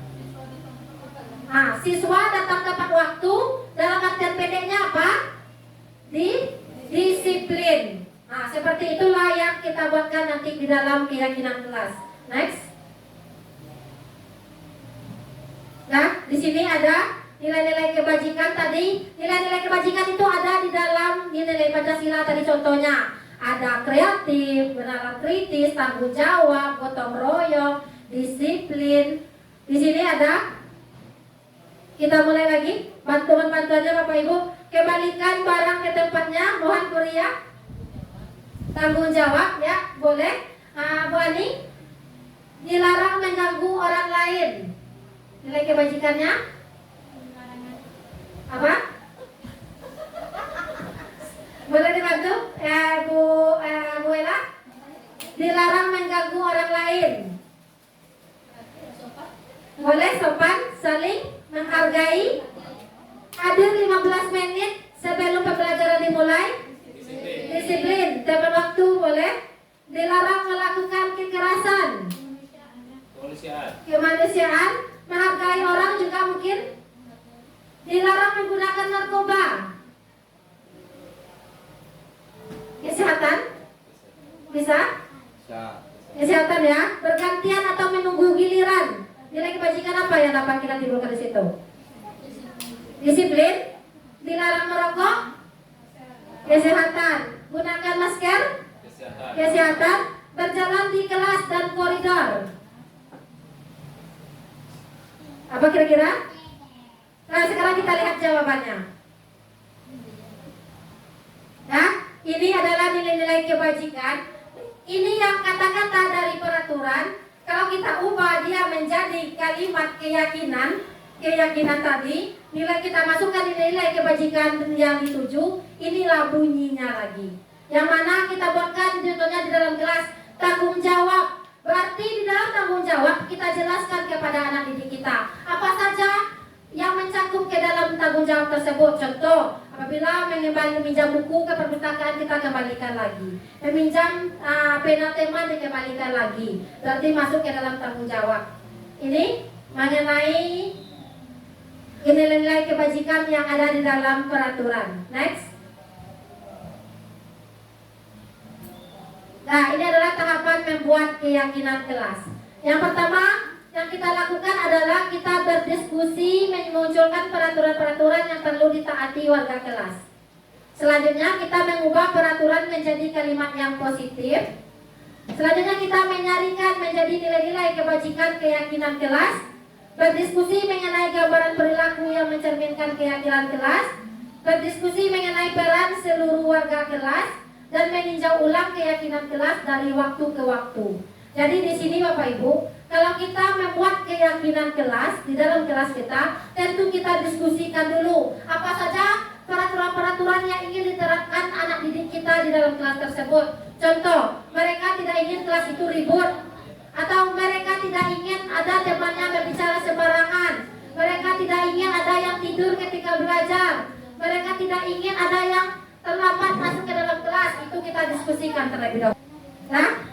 Siswa datang tepat waktu, dalam artian pendeknya apa? Disiplin. Seperti itulah yang kita buatkan nanti di dalam keyakinan kelas. Next. Nah, di sini ada nilai-nilai kebajikan tadi. Nilai-nilai kebajikan itu ada di dalam nilai Pancasila tadi contohnya. Ada kreatif, bernalar kritis, tanggung jawab, gotong royong, disiplin. Di sini ada. Kita mulai lagi. Bantuan-bantuannya Bapak Ibu. Kembalikan barang ke tempatnya. Mohon Kuria. Tanggung jawab ya, boleh. Bu Ani. Dilarang mengganggu orang lain. Nilai kebajikannya apa? Boleh dibantu? Bu Ella? Dilarang mengganggu orang lain. Boleh sopan, saling menghargai. Hadir 15 menit sebelum pembelajaran dimulai. Disiplin, tepat waktu boleh. Dilarang melakukan kekerasan. Kemanusiaan. Menghargai orang juga mungkin. Dilarang menggunakan narkoba. Kesehatan bisa? Kesehatan ya. Bergantian atau menunggu giliran. Nilai kebajikan apa yang dapat kita timbulkan di situ? Disiplin, dilarang merokok, kesehatan, gunakan masker, kesehatan, berjalan di kelas dan koridor. Apa kira-kira? Nah, sekarang kita lihat jawabannya. Nah, ini adalah nilai-nilai kebajikan. Ini yang kata-kata dari peraturan. Kalau kita ubah dia menjadi kalimat keyakinan tadi, nilai kita masukkan nilai kebajikan yang dituju, inilah bunyinya lagi. Yang mana kita buatkan contohnya di dalam kelas tanggung jawab. Berarti di dalam tanggung jawab kita jelaskan kepada anak didik kita apa saja yang mencakup ke dalam tanggung jawab tersebut. Contoh, apabila meminjam buku ke perpustakaan, kita kembalikan lagi. Meminjam pena tema, dikembalikan lagi. Berarti masuk ke dalam tanggung jawab. Ini mengenai nilai-nilai kebajikan yang ada di dalam peraturan. Next. Nah, ini adalah tahapan membuat keyakinan kelas. Yang pertama yang kita lakukan adalah kita berdiskusi, memunculkan peraturan-peraturan yang perlu ditaati warga kelas. Selanjutnya kita mengubah peraturan menjadi kalimat yang positif. Selanjutnya kita menyaringkan menjadi nilai-nilai kebajikan keyakinan kelas. Berdiskusi mengenai gambaran perilaku yang mencerminkan keyakinan kelas. Berdiskusi mengenai peran seluruh warga kelas. Dan meninjau ulang keyakinan kelas dari waktu ke waktu. Jadi di sini Bapak Ibu, kalau kita membuat keyakinan kelas di dalam kelas kita, tentu kita diskusikan dulu apa saja peraturan-peraturan yang ingin diterapkan anak didik kita di dalam kelas tersebut. Contoh, mereka tidak ingin kelas itu ribut, atau mereka tidak ingin ada temannya berbicara sembarangan, mereka tidak ingin ada yang tidur ketika belajar, mereka tidak ingin ada yang terlambat masuk ke dalam kelas. Itu kita diskusikan terlebih dahulu. Nah,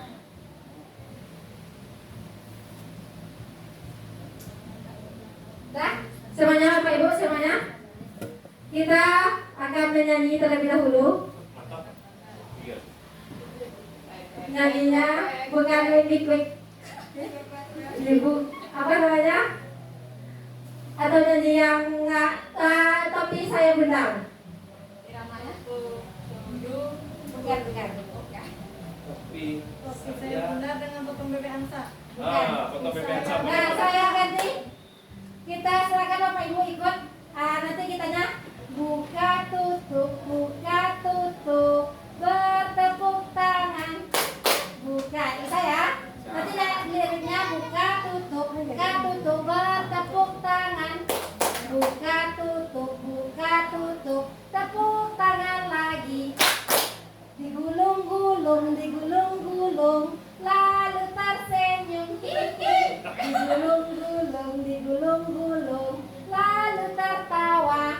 semuanya Bapak Ibu, semuanya kita akan menyanyi terlebih dahulu. Nyanyinya bukan quick ibu apa namanya, atau nyanyi yang tapi saya benar. Bukan. Kopi saya benar dengan potong bebek angsa. Potong bebek angsa. Nah, saya ganti. Kita silakan Bapak Ibu ikut. Nanti kitanya buka tutup, bertepuk tangan. Buka, bisa ya. Nanti liriknya buka tutup, bertepuk tangan. Buka tutup, tepuk tangan lagi. Digulung-gulung, lalu tersenyum. Digulung-gulung, lalu tertawa.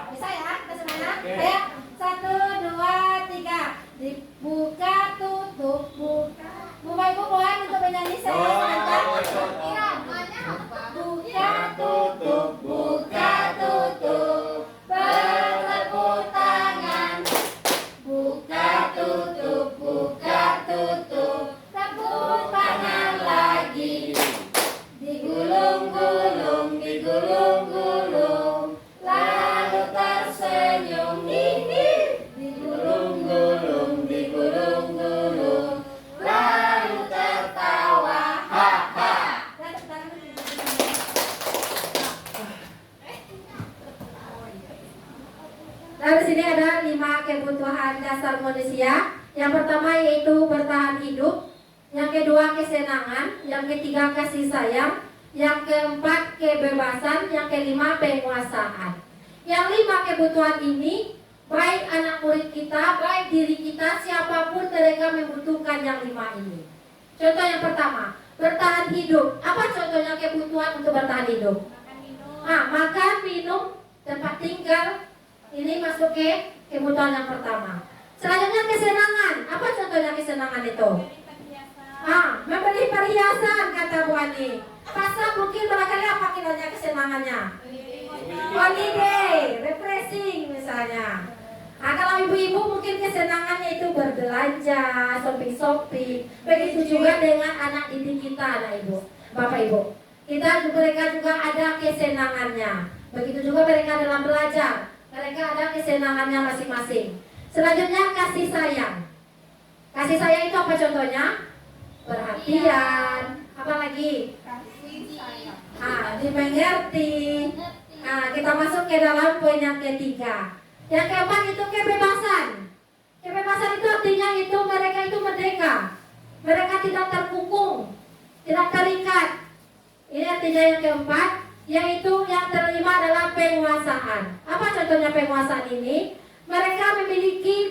Bisa ya? Kita semuanya? Ayo, 1, 2, 3. Dibuka tutup, buka. Bapak Ibu mohon untuk menyanyi saya sebentar. Iramanya apa? Buka tutup, bertepuk tangan. Buka tutup, tepuk tangan lagi. Digulung-gulung, lalu tersenyum. Digulung-gulung, lalu tertawa. Nah, di sini ada 5 kebutuhan dasar manusia. Yang pertama yaitu bertahan hidup, yang kedua kesenangan, yang ketiga kasih sayang, yang keempat kebebasan, yang kelima penguasaan. Yang 5 kebutuhan ini, baik anak murid kita, baik diri kita, siapapun mereka membutuhkan yang 5 ini. Contoh yang pertama, bertahan hidup. Apa contohnya kebutuhan untuk bertahan hidup? Makan, minum, tempat tinggal. Ini masuk ke kebutuhan yang pertama. Selanjutnya kesenangan. Apa contohnya kesenangan itu? Membeli perhiasan, kata Bu Ani. Pasang mungkin barangkali apa kiranya kesenangannya? Holiday, refreshing misalnya. Kalau ibu-ibu mungkin kesenangannya itu berbelanja, shopping. Begitu juga dengan anak didik kita, anak ibu, bapak ibu. Mereka juga ada kesenangannya. Begitu juga mereka dalam belajar, mereka ada kesenangannya masing-masing. Selanjutnya kasih sayang. Kasih sayang itu apa contohnya? Perhatian. Apa lagi? Kasih sayang. Dimengerti. Kita masuk ke dalam poin yang ketiga. Yang keempat itu kebebasan. Kebebasan itu artinya itu mereka itu merdeka. Mereka tidak terkungkung, tidak terikat. Ini artinya yang keempat, yaitu yang terlima adalah penguasaan. Apa contohnya penguasaan ini? Mereka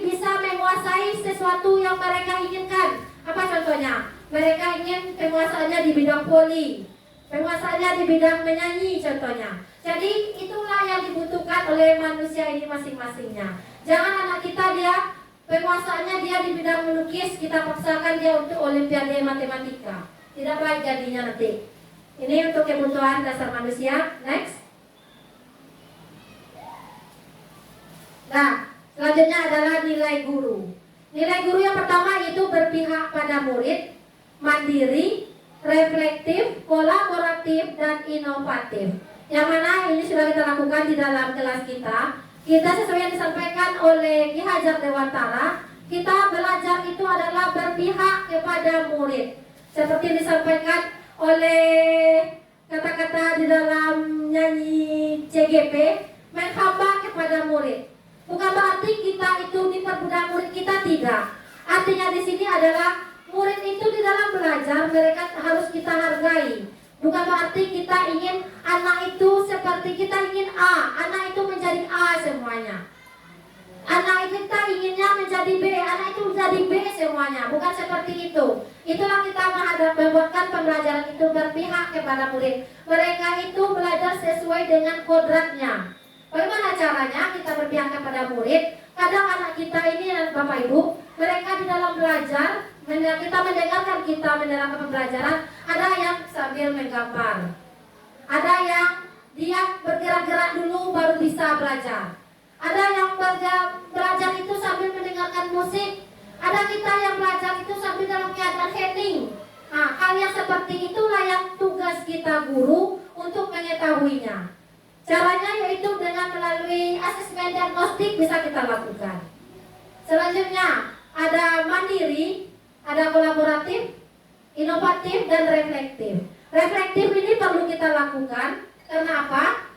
bisa menguasai sesuatu yang mereka inginkan. Apa contohnya? Mereka ingin penguasaannya di bidang voli, penguasaannya di bidang menyanyi contohnya. Jadi itulah yang dibutuhkan oleh manusia ini masing-masingnya. Jangan anak kita dia penguasaannya dia di bidang melukis, kita paksakan dia untuk olimpiade matematika. Tidak baik jadinya nanti. Ini untuk kebutuhan dasar manusia. Next. Nah, selanjutnya adalah nilai guru. Nilai guru yang pertama itu berpihak pada murid, mandiri, reflektif, kolaboratif, dan inovatif. Yang mana ini sudah kita lakukan di dalam kelas kita. Kita sesuai yang disampaikan oleh Ki Hajar Dewantara, kita belajar itu adalah berpihak kepada murid. Seperti disampaikan oleh kata-kata di dalam nyanyi CGP, menghamba kepada murid. Bukan berarti kita itu diperbudak murid kita, tidak. Artinya di sini adalah murid itu di dalam belajar mereka harus kita hargai. Bukan berarti kita ingin anak itu seperti kita ingin A, anak itu menjadi A semuanya. Anak kita inginnya menjadi B, anak itu menjadi B semuanya. Bukan seperti itu. Itulah kita membuatkan pembelajaran itu berpihak kepada murid. Mereka itu belajar sesuai dengan kodratnya. Bagaimana caranya kita berpihak kepada murid? Kadang anak kita ini, Bapak Ibu, mereka di dalam belajar, kita mendengarkan kita mendengarkan pembelajaran, ada yang sambil menggambar, ada yang dia bergerak-gerak dulu baru bisa belajar, ada yang belajar itu sambil mendengarkan musik, ada kita yang belajar itu sambil dalam keadaan hening. Hal yang seperti itulah yang tugas kita guru untuk mengetahuinya. Caranya yaitu dengan melalui asesmen diagnostik bisa kita lakukan. Selanjutnya ada mandiri, ada kolaboratif, inovatif, dan reflektif. Reflektif ini perlu kita lakukan. Kenapa?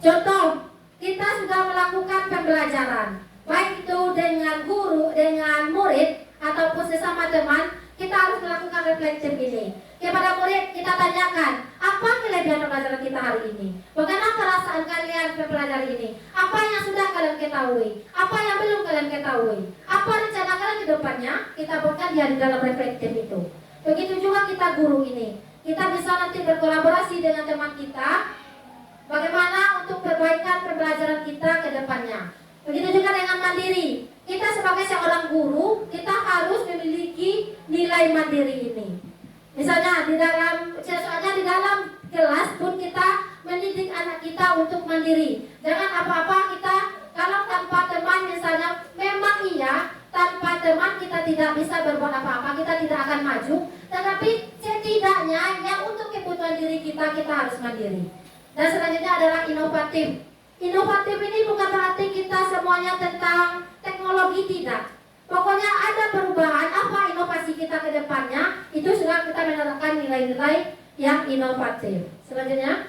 Contoh, kita sudah melakukan pembelajaran, baik itu dengan guru, dengan murid, ataupun sesama teman, kita harus melakukan reflektif ini. Kepada murid kita tanyakan, apa kelebihan pembelajaran kita hari ini? Bagaimana perasaan kalian mempelajari ini? Apa yang sudah kalian ketahui? Apa yang belum kalian ketahui? Apa rencana kalian ke depannya? Kita buatkan dia di dalam reflektif itu. Begitu juga kita guru ini. Kita bisa nanti berkolaborasi dengan teman kita, bagaimana untuk perbaikan pembelajaran kita ke depannya. Begitu juga dengan mandiri. Kita sebagai seorang guru, kita harus memiliki nilai mandiri ini. Misalnya di dalam kelas pun kita mendidik anak kita untuk mandiri. Jangan apa-apa kita kalau tanpa teman misalnya, memang iya tanpa teman kita tidak bisa berbuat apa-apa, kita tidak akan maju. Tetapi setidaknya yang untuk kebutuhan diri kita harus mandiri. Dan selanjutnya adalah inovatif. Inovatif ini bukan berarti kita semuanya tentang teknologi, tidak. Pokoknya ada perubahan, apa inovasi kita ke depannya, itu sudah kita menerapkan nilai-nilai yang inovatif. Selanjutnya,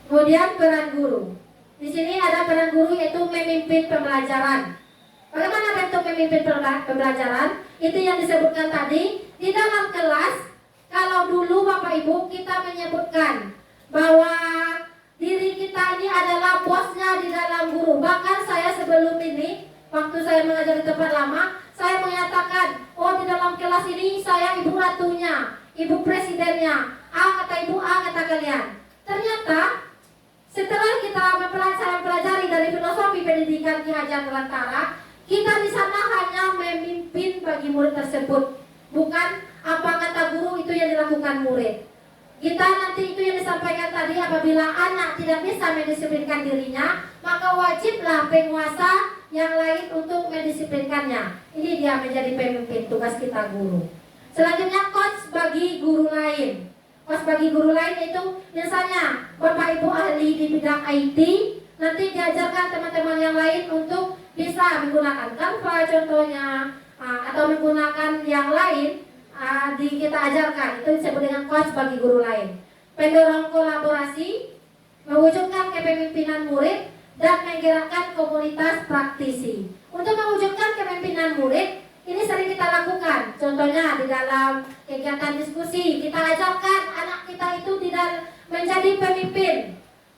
kemudian peran guru. Di sini ada peran guru yaitu memimpin pembelajaran. Bagaimana bentuk memimpin pembelajaran? Itu yang disebutkan tadi. Di dalam kelas, kalau dulu Bapak Ibu kita menyebutkan bahwa diri kita ini adalah bosnya di dalam guru. Bahkan saya sebelum ini, waktu saya mengajar di tempat lama, saya menyatakan, oh di dalam kelas ini saya ibu ratunya, ibu presidennya. Kata ibu, kata kalian. Ternyata setelah kita mempelajari dari filosofi pendidikan Ki Hajar Dewantara, kita di sana hanya memimpin bagi murid tersebut, bukan apa kata guru itu yang dilakukan murid. Kita nanti itu yang disampaikan tadi, apabila anak tidak bisa mendisiplinkan dirinya, maka wajiblah penguasa yang lain untuk mendisiplinkannya. Ini dia menjadi pemimpin, tugas kita guru. Selanjutnya coach bagi guru lain. Coach bagi guru lain itu misalnya Bapak Ibu ahli di bidang IT, nanti diajarkan teman-teman yang lain untuk bisa menggunakan Canva contohnya, atau menggunakan yang lain, kita ajarkan. Itu disebut dengan coach bagi guru lain. Pendorong kolaborasi, mewujudkan kepemimpinan murid dan menggerakkan komunitas praktisi. Untuk mewujudkan kepemimpinan murid, ini sering kita lakukan. Contohnya di dalam kegiatan diskusi, kita ajarkan anak kita itu tidak menjadi pemimpin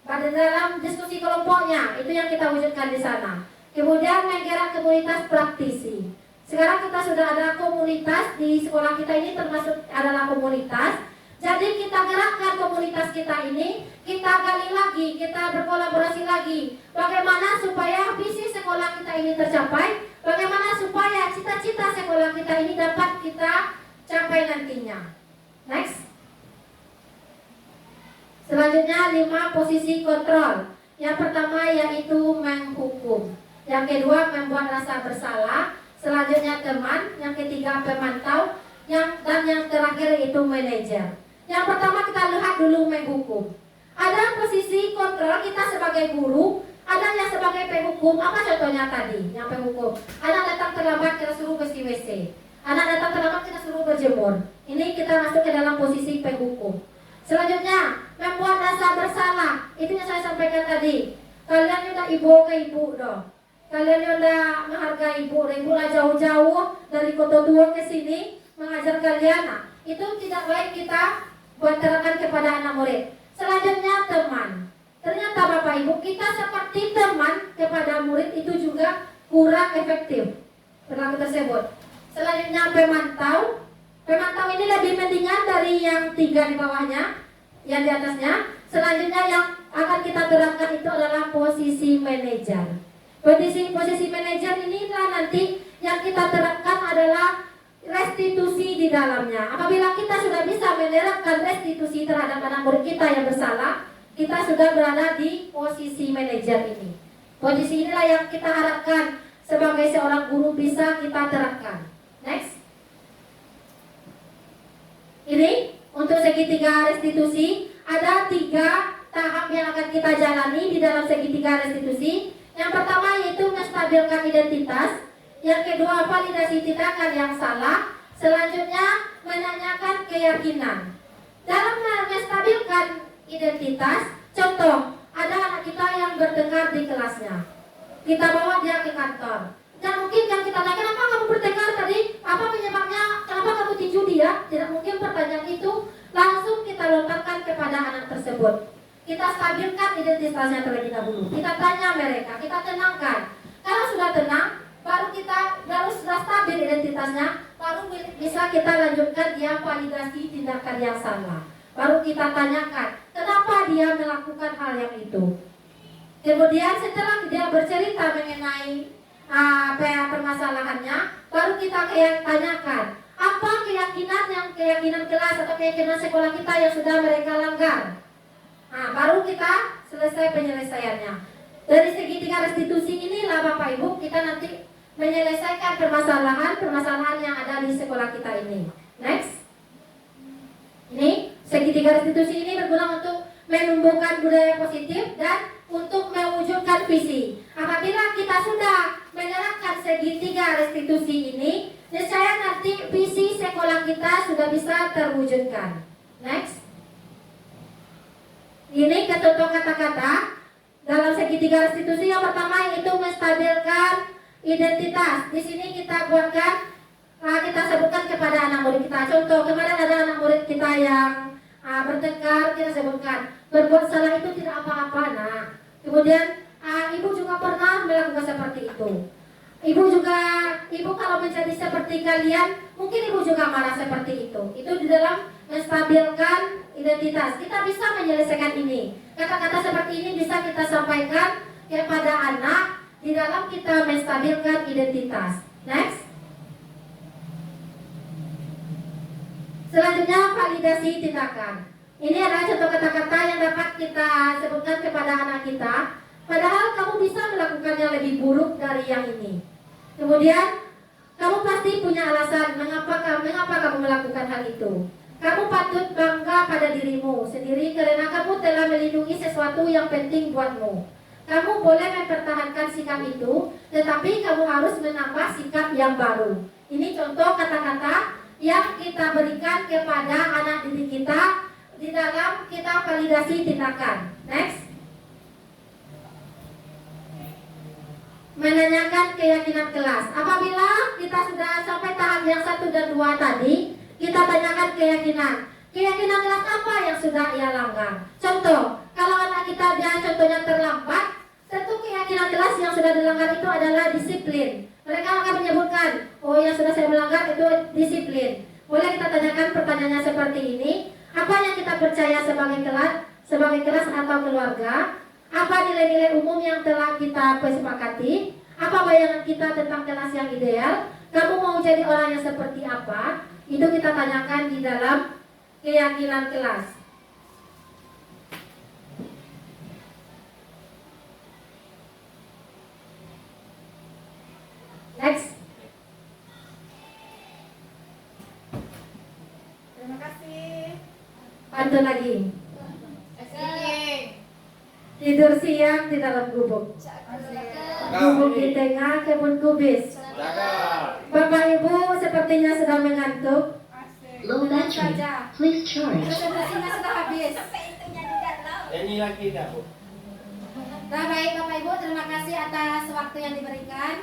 pada dalam diskusi kelompoknya. Itu yang kita wujudkan di sana. Kemudian menggerak komunitas praktisi. Sekarang kita sudah ada komunitas di sekolah kita ini, termasuk adalah komunitas. Jadi kita gerakkan komunitas kita ini, kita gali lagi, kita berkolaborasi lagi. Bagaimana supaya visi sekolah kita ini tercapai, bagaimana supaya cita-cita sekolah kita ini dapat kita capai nantinya. Next. Selanjutnya 5 posisi kontrol. Yang pertama yaitu menghukum. Yang kedua membuat rasa bersalah. Selanjutnya teman. Yang ketiga pemantau. Dan yang terakhir itu manajer. Yang pertama kita lihat dulu menghukum. Ada posisi kontrol kita sebagai guru, ada yang sebagai penghukum. Apa contohnya tadi? Yang penghukum. Anak datang terlambat kita suruh bersih WC. Anak datang terlambat kita suruh berjemur. Ini kita masuk ke dalam posisi penghukum. Selanjutnya membuat rasa bersalah. Itu yang saya sampaikan tadi. Kalian udah ibu ke ibu dong. Kalian udah menghargai ibu. Ibu lah jauh-jauh dari Kota Tua ke sini mengajar kalian. Nah, itu tidak baik kita buat terangkan kepada anak murid. Selanjutnya teman. Ternyata Bapak Ibu, kita seperti teman kepada murid itu juga kurang efektif perilaku tersebut. Selanjutnya pemantau. Pemantau ini lebih mendingan dari yang 3 di bawahnya, yang di atasnya. Selanjutnya yang akan kita terapkan itu adalah posisi manajer. Posisi manajer inilah nanti yang kita terapkan adalah restitusi di dalamnya. Apabila kita sudah bisa menerapkan restitusi terhadap anak murid kita yang bersalah, kita sudah berada di posisi manajer ini. Posisi inilah yang kita harapkan sebagai seorang guru bisa kita terapkan. Next. Ini untuk segitiga restitusi ada 3 tahap yang akan kita jalani di dalam segitiga restitusi. Yang pertama yaitu menstabilkan identitas. Yang kedua, validasi tindakan yang salah. Selanjutnya, menanyakan keyakinan. Dalam menstabilkan identitas, contoh, ada anak kita yang bertengkar di kelasnya. Kita bawa dia ke kantor. Dan mungkin yang kita tanya, kenapa kamu bertengkar tadi? Apa penyebabnya? Kenapa kamu tinju dia? Tidak mungkin pertanyaan itu langsung kita lontarkan kepada anak tersebut. Kita stabilkan identitasnya terlebih dahulu. Kita tanya mereka, kita tenangkan. Kalau sudah tenang, baru sudah stabil identitasnya, baru bisa kita lanjutkan dia validasi tindakan yang salah. Baru kita tanyakan kenapa dia melakukan hal yang itu. Kemudian setelah dia bercerita mengenai permasalahannya, baru kita tanyakan apa keyakinan kelas atau keyakinan sekolah kita yang sudah mereka langgar. Baru kita selesai penyelesaiannya. Dari segitiga restitusi inilah Bapak Ibu kita nanti menyelesaikan permasalahan yang ada di sekolah kita ini. Next. Ini segitiga restitusi ini berguna untuk menumbuhkan budaya positif dan untuk mewujudkan visi. Apabila kita sudah menerapkan segitiga restitusi ini, niscaya nanti visi sekolah kita sudah bisa terwujudkan. Next. Ini contoh kata-kata dalam segitiga restitusi. Yang pertama yaitu menstabilkan identitas. Di sini kita buatkan, kita sebutkan kepada anak murid kita. Contoh, kemarin ada anak murid kita yang bertengkar, kita sebutkan berbuat salah itu tidak apa-apa. Nah, kemudian ibu juga pernah melakukan seperti itu. Ibu kalau menjadi seperti kalian, mungkin ibu juga marah seperti itu. Itu di dalam menstabilkan identitas. Kita bisa menyelesaikan ini. Kata-kata seperti ini bisa kita sampaikan kepada anak di dalam kita menstabilkan identitas. Next. Selanjutnya validasi tindakan. Ini adalah contoh kata-kata yang dapat kita sebutkan kepada anak kita. Padahal kamu bisa melakukan yang lebih buruk dari yang ini. Kemudian kamu pasti punya alasan mengapa kamu melakukan hal itu. Kamu patut bangga pada dirimu sendiri karena kamu telah melindungi sesuatu yang penting buatmu. Kamu boleh mempertahankan sikap itu, tetapi kamu harus menambah sikap yang baru. Ini contoh kata-kata yang kita berikan kepada anak didik kita di dalam kita validasi tindakan. Next. Menanyakan keyakinan kelas. Apabila kita sudah sampai tahap yang 1 dan 2 tadi, kita tanyakan keyakinan. Keyakinan kelas apa yang sudah ia langgar? Contoh, kalau anak kita dia contohnya terlambat, tentu keyakinan kelas yang sudah dilanggar itu adalah disiplin. Mereka akan menyebutkan, oh yang sudah saya melanggar itu disiplin. Boleh kita tanyakan pertanyaannya seperti ini. Apa yang kita percaya sebagai kelas atau keluarga? Apa nilai-nilai umum yang telah kita sepakati? Apa bayangan kita tentang kelas yang ideal? Kamu mau jadi orang yang seperti apa? Itu kita tanyakan di dalam keyakinan kelas. Next. Terima kasih. Bantu lagi. Tidur siang di dalam gubuk. Gubuk di tengah kebun kubis. Bapak Ibu sepertinya sedang mengantuk. Low battery. Please charge. Presentasinya sudah habis. Nyanyi lagi dah, Bu. Nah, baik Bapak Ibu, terima kasih atas waktu yang diberikan.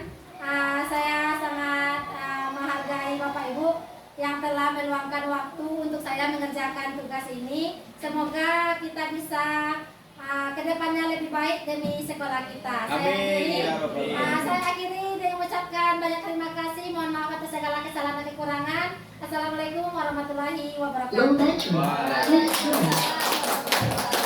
Saya sangat menghargai Bapak Ibu yang telah meluangkan waktu untuk saya mengerjakan tugas ini. Semoga kita bisa kedepannya lebih baik demi sekolah kita. Amin. Saya akhiri dengan mengucapkan banyak terima kasih. Mohon maaf atas segala kesalahan dan kekurangan. Assalamualaikum warahmatullahi wabarakatuh. Low battery. Please charge.